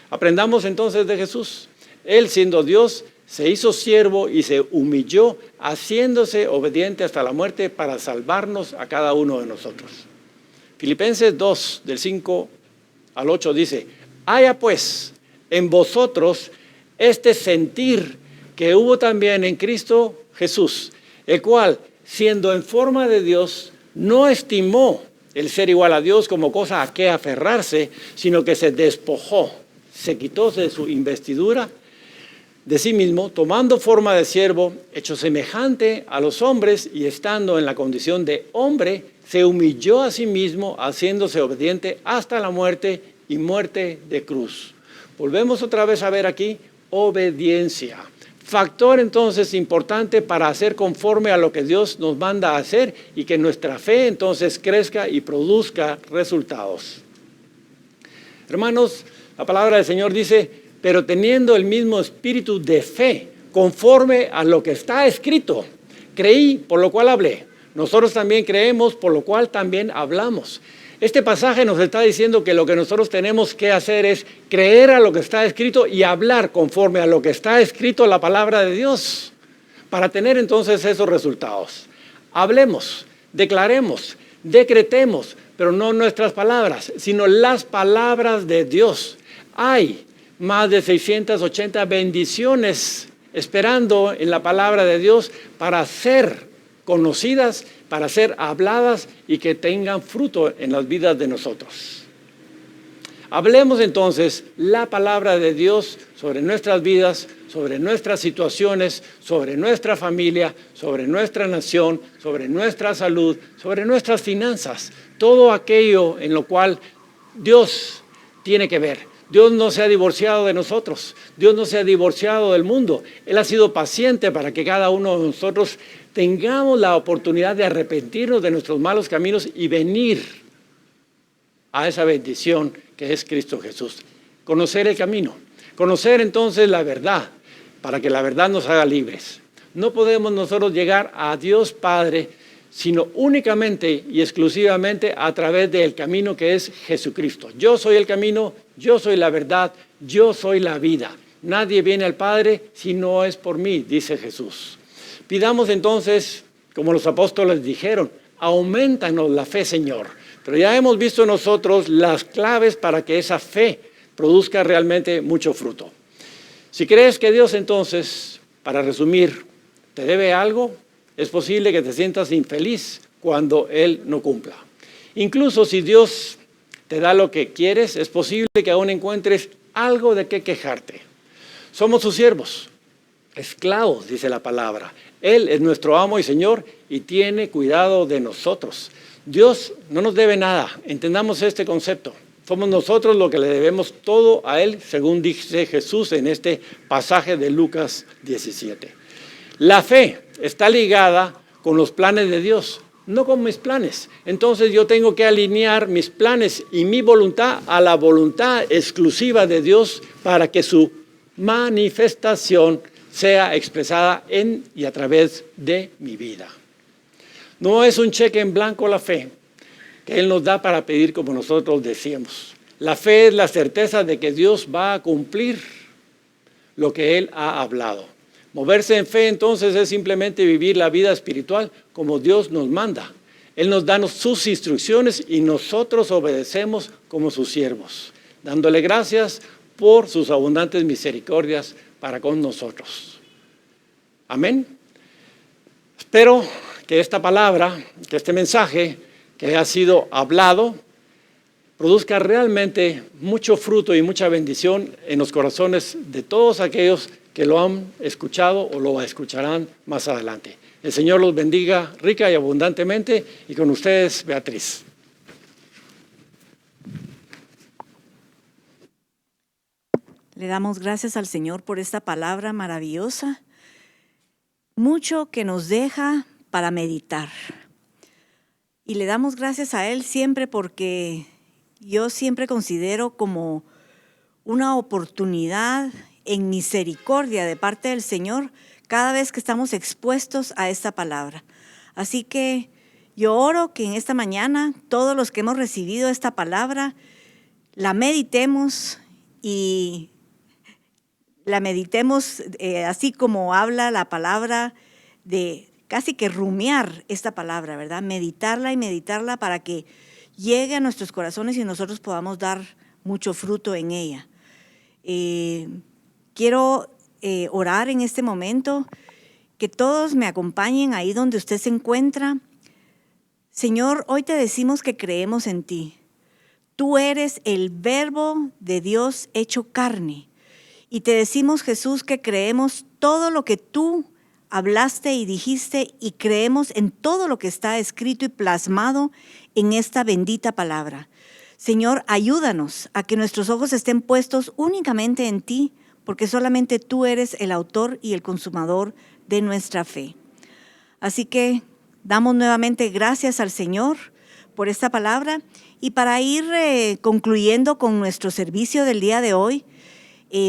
Aprendamos entonces de Jesús. Él, siendo Dios, se hizo siervo y se humilló, haciéndose obediente hasta la muerte para salvarnos a cada uno de nosotros. Filipenses 2, del 5 al 8 dice: haya pues en vosotros este sentir que hubo también en Cristo Jesús, el cual, siendo en forma de Dios, no estimó el ser igual a Dios como cosa a que aferrarse, sino que se despojó, se quitó de su investidura de sí mismo, tomando forma de siervo, hecho semejante a los hombres, y estando en la condición de hombre, se humilló a sí mismo, haciéndose obediente hasta la muerte, y muerte de cruz. Volvemos otra vez a ver aquí obediencia. Factor entonces importante para hacer conforme a lo que Dios nos manda a hacer, y que nuestra fe entonces crezca y produzca resultados. Hermanos, la palabra del Señor dice: pero teniendo el mismo espíritu de fe, conforme a lo que está escrito, creí, por lo cual hablé. Nosotros también creemos, por lo cual también hablamos. Este pasaje nos está diciendo que lo que nosotros tenemos que hacer es creer a lo que está escrito y hablar conforme a lo que está escrito en la palabra de Dios, para tener entonces esos resultados. Hablemos, declaremos, decretemos, pero no nuestras palabras, sino las palabras de Dios. Hay más de 680 bendiciones esperando en la palabra de Dios para ser conocidas, para ser habladas y que tengan fruto en las vidas de nosotros. Hablemos entonces la palabra de Dios sobre nuestras vidas, sobre nuestras situaciones, sobre nuestra familia, sobre nuestra nación, sobre nuestra salud, sobre nuestras finanzas, todo aquello en lo cual Dios tiene que ver. Dios no se ha divorciado de nosotros, Dios no se ha divorciado del mundo. Él ha sido paciente para que cada uno de nosotros tengamos la oportunidad de arrepentirnos de nuestros malos caminos y venir a esa bendición que es Cristo Jesús. Conocer el camino, conocer entonces la verdad, para que la verdad nos haga libres. No podemos nosotros llegar a Dios Padre sino únicamente y exclusivamente a través del camino que es Jesucristo. Yo soy el camino, yo soy la verdad, yo soy la vida. Nadie viene al Padre si no es por mí, dice Jesús. Pidamos entonces, como los apóstoles dijeron: aumentanos la fe, Señor. Pero ya hemos visto nosotros las claves para que esa fe produzca realmente mucho fruto. Si crees que Dios entonces, para resumir, te debe algo, es posible que te sientas infeliz cuando Él no cumpla. Incluso si Dios te da lo que quieres, es posible que aún encuentres algo de qué quejarte. Somos sus siervos, esclavos, dice la palabra. Él es nuestro amo y Señor y tiene cuidado de nosotros. Dios no nos debe nada, entendamos este concepto. Somos nosotros los que le debemos todo a Él, según dice Jesús en este pasaje de Lucas 17. La fe está ligada con los planes de Dios, no con mis planes. Entonces yo tengo que alinear mis planes y mi voluntad a la voluntad exclusiva de Dios para que su manifestación sea expresada en y a través de mi vida. No es un cheque en blanco la fe que Él nos da para pedir como nosotros decíamos. La fe es la certeza de que Dios va a cumplir lo que Él ha hablado. Moverse en fe entonces es simplemente vivir la vida espiritual como Dios nos manda. Él nos da sus instrucciones y nosotros obedecemos como sus siervos, dándole gracias por sus abundantes misericordias para con nosotros. Amén. Espero que esta palabra, que este mensaje que ha sido hablado, produzca realmente mucho fruto y mucha bendición en los corazones de todos aquellos que lo han escuchado o lo escucharán más adelante. El Señor los bendiga rica y abundantemente, y con ustedes, Beatriz. Le damos gracias al Señor por esta palabra maravillosa, mucho que nos deja para meditar. Y le damos gracias a Él siempre porque yo siempre considero como una oportunidad en misericordia de parte del Señor cada vez que estamos expuestos a esta palabra. Así que yo oro que en esta mañana todos los que hemos recibido esta palabra la meditemos y la meditemos así como habla la palabra, de casi que rumiar esta palabra, ¿verdad? Meditarla y meditarla para que llegue a nuestros corazones y nosotros podamos dar mucho fruto en ella. Quiero orar en este momento, que todos me acompañen ahí donde usted se encuentra. Señor, hoy te decimos que creemos en ti. Tú eres el Verbo de Dios hecho carne. Y te decimos, Jesús, que creemos todo lo que tú hablaste y dijiste y creemos en todo lo que está escrito y plasmado en esta bendita palabra. Señor, ayúdanos a que nuestros ojos estén puestos únicamente en ti, porque solamente tú eres el autor y el consumador de nuestra fe. Así que damos nuevamente gracias al Señor por esta palabra y para ir concluyendo con nuestro servicio del día de hoy,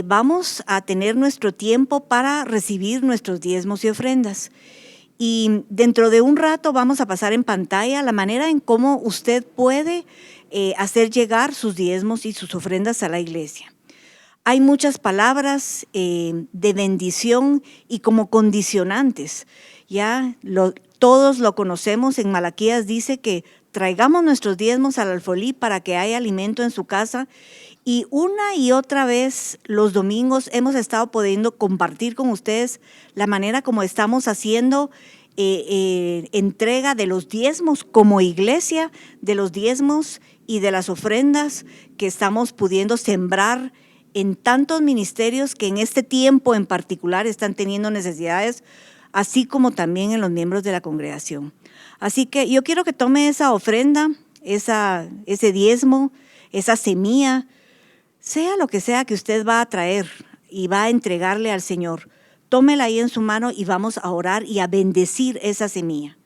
vamos a tener nuestro tiempo para recibir nuestros diezmos y ofrendas. Y dentro de un rato vamos a pasar en pantalla la manera en cómo usted puede hacer llegar sus diezmos y sus ofrendas a la iglesia. Hay muchas palabras de bendición y como condicionantes. Ya todos lo conocemos. En Malaquías dice que traigamos nuestros diezmos al alfolí para que haya alimento en su casa. Y una y otra vez los domingos hemos estado pudiendo compartir con ustedes la manera como estamos haciendo entrega de los diezmos como iglesia, de los diezmos y de las ofrendas que estamos pudiendo sembrar en tantos ministerios que en este tiempo en particular están teniendo necesidades, así como también en los miembros de la congregación. Así que yo quiero que tome esa ofrenda, ese diezmo, esa semilla, sea lo que sea que usted va a traer y va a entregarle al Señor. Tómela ahí en su mano y vamos a orar y a bendecir esa semilla.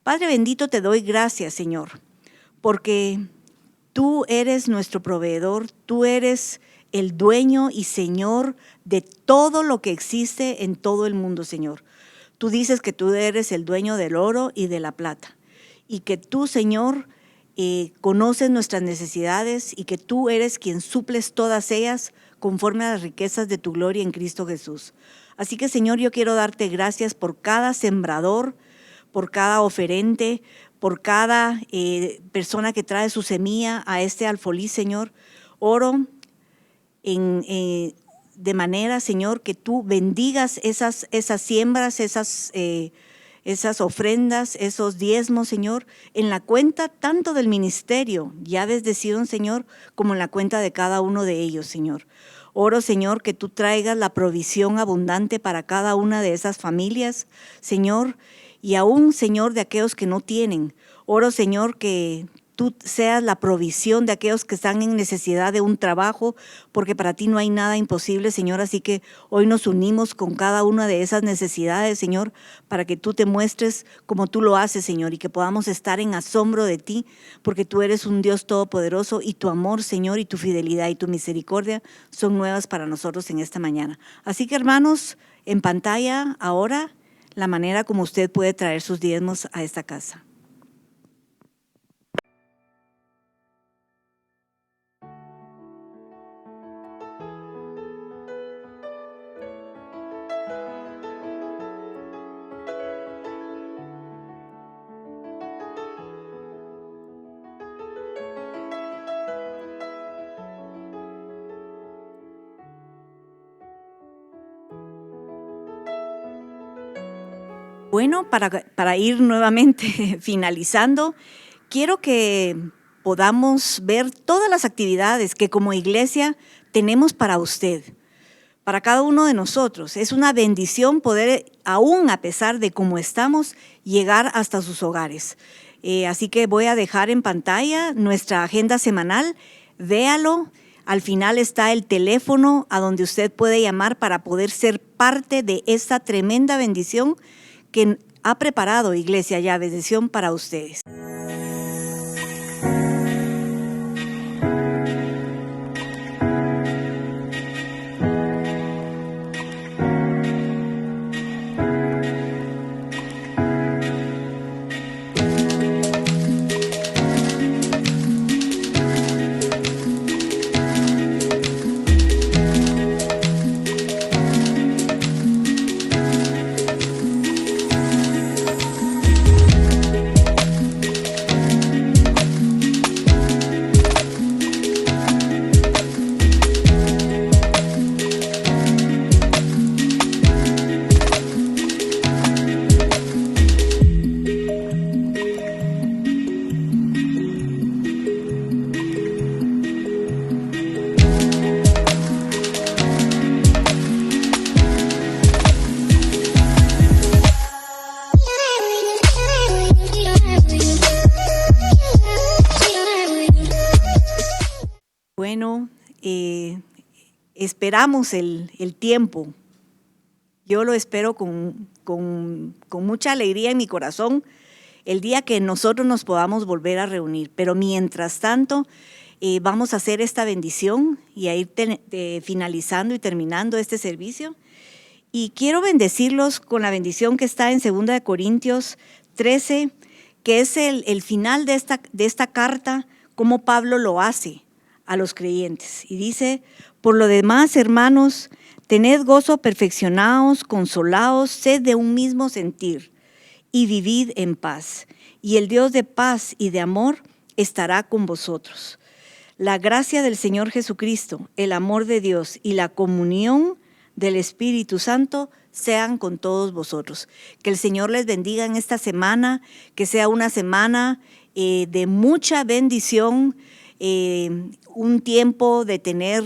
Padre bendito, te doy gracias, Señor, porque tú eres nuestro proveedor, tú eres el dueño y Señor de todo lo que existe en todo el mundo, Señor. Tú dices que tú eres el dueño del oro y de la plata y que tú, Señor, conoces nuestras necesidades y que tú eres quien suples todas ellas conforme a las riquezas de tu gloria en Cristo Jesús. Así que, Señor, yo quiero darte gracias por cada sembrador, por cada oferente, por cada persona que trae su semilla a este alfolí, Señor. Oro de manera, Señor, que tú bendigas esas siembras, esas ofrendas, esos diezmos, Señor, en la cuenta tanto del ministerio, Llaves de Sion, Señor, como en la cuenta de cada uno de ellos, Señor. Oro, Señor, que tú traigas la provisión abundante para cada una de esas familias, Señor, y aún, Señor, de aquellos que no tienen. Oro, Señor, que tú seas la provisión de aquellos que están en necesidad de un trabajo, porque para ti no hay nada imposible, Señor. Así que hoy nos unimos con cada una de esas necesidades, Señor, para que tú te muestres como tú lo haces, Señor, y que podamos estar en asombro de ti, porque tú eres un Dios todopoderoso y tu amor, Señor, y tu fidelidad y tu misericordia son nuevas para nosotros en esta mañana. Así que, hermanos, en pantalla ahora la manera como usted puede traer sus diezmos a esta casa. Bueno, para ir nuevamente finalizando, quiero que podamos ver todas las actividades que como iglesia tenemos para usted, para cada uno de nosotros. Es una bendición poder, aún a pesar de cómo estamos, llegar hasta sus hogares. Así que voy a dejar en pantalla nuestra agenda semanal. Véalo. Al final está el teléfono a donde usted puede llamar para poder ser parte de esta tremenda bendición que ha preparado Iglesia Ya Bendición para ustedes. Bueno, esperamos el tiempo. Yo lo espero con mucha alegría en mi corazón el día que nosotros nos podamos volver a reunir. Pero mientras tanto, vamos a hacer esta bendición y a ir finalizando y terminando este servicio. Y quiero bendecirlos con la bendición que está en 2 Corintios 13, que es el final de esta carta, como Pablo lo hace a los creyentes. Y dice: por lo demás, hermanos, tened gozo, perfeccionaos, consolaos, sed de un mismo sentir y vivid en paz. Y el Dios de paz y de amor estará con vosotros. La gracia del Señor Jesucristo, el amor de Dios y la comunión del Espíritu Santo sean con todos vosotros. Que el Señor les bendiga en esta semana, que sea una semana de mucha bendición, un tiempo de tener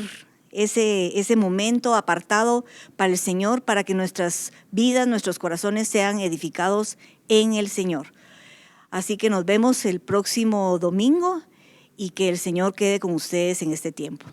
ese momento apartado para el Señor, para que nuestras vidas, nuestros corazones sean edificados en el Señor. Así que nos vemos el próximo domingo y que el Señor quede con ustedes en este tiempo.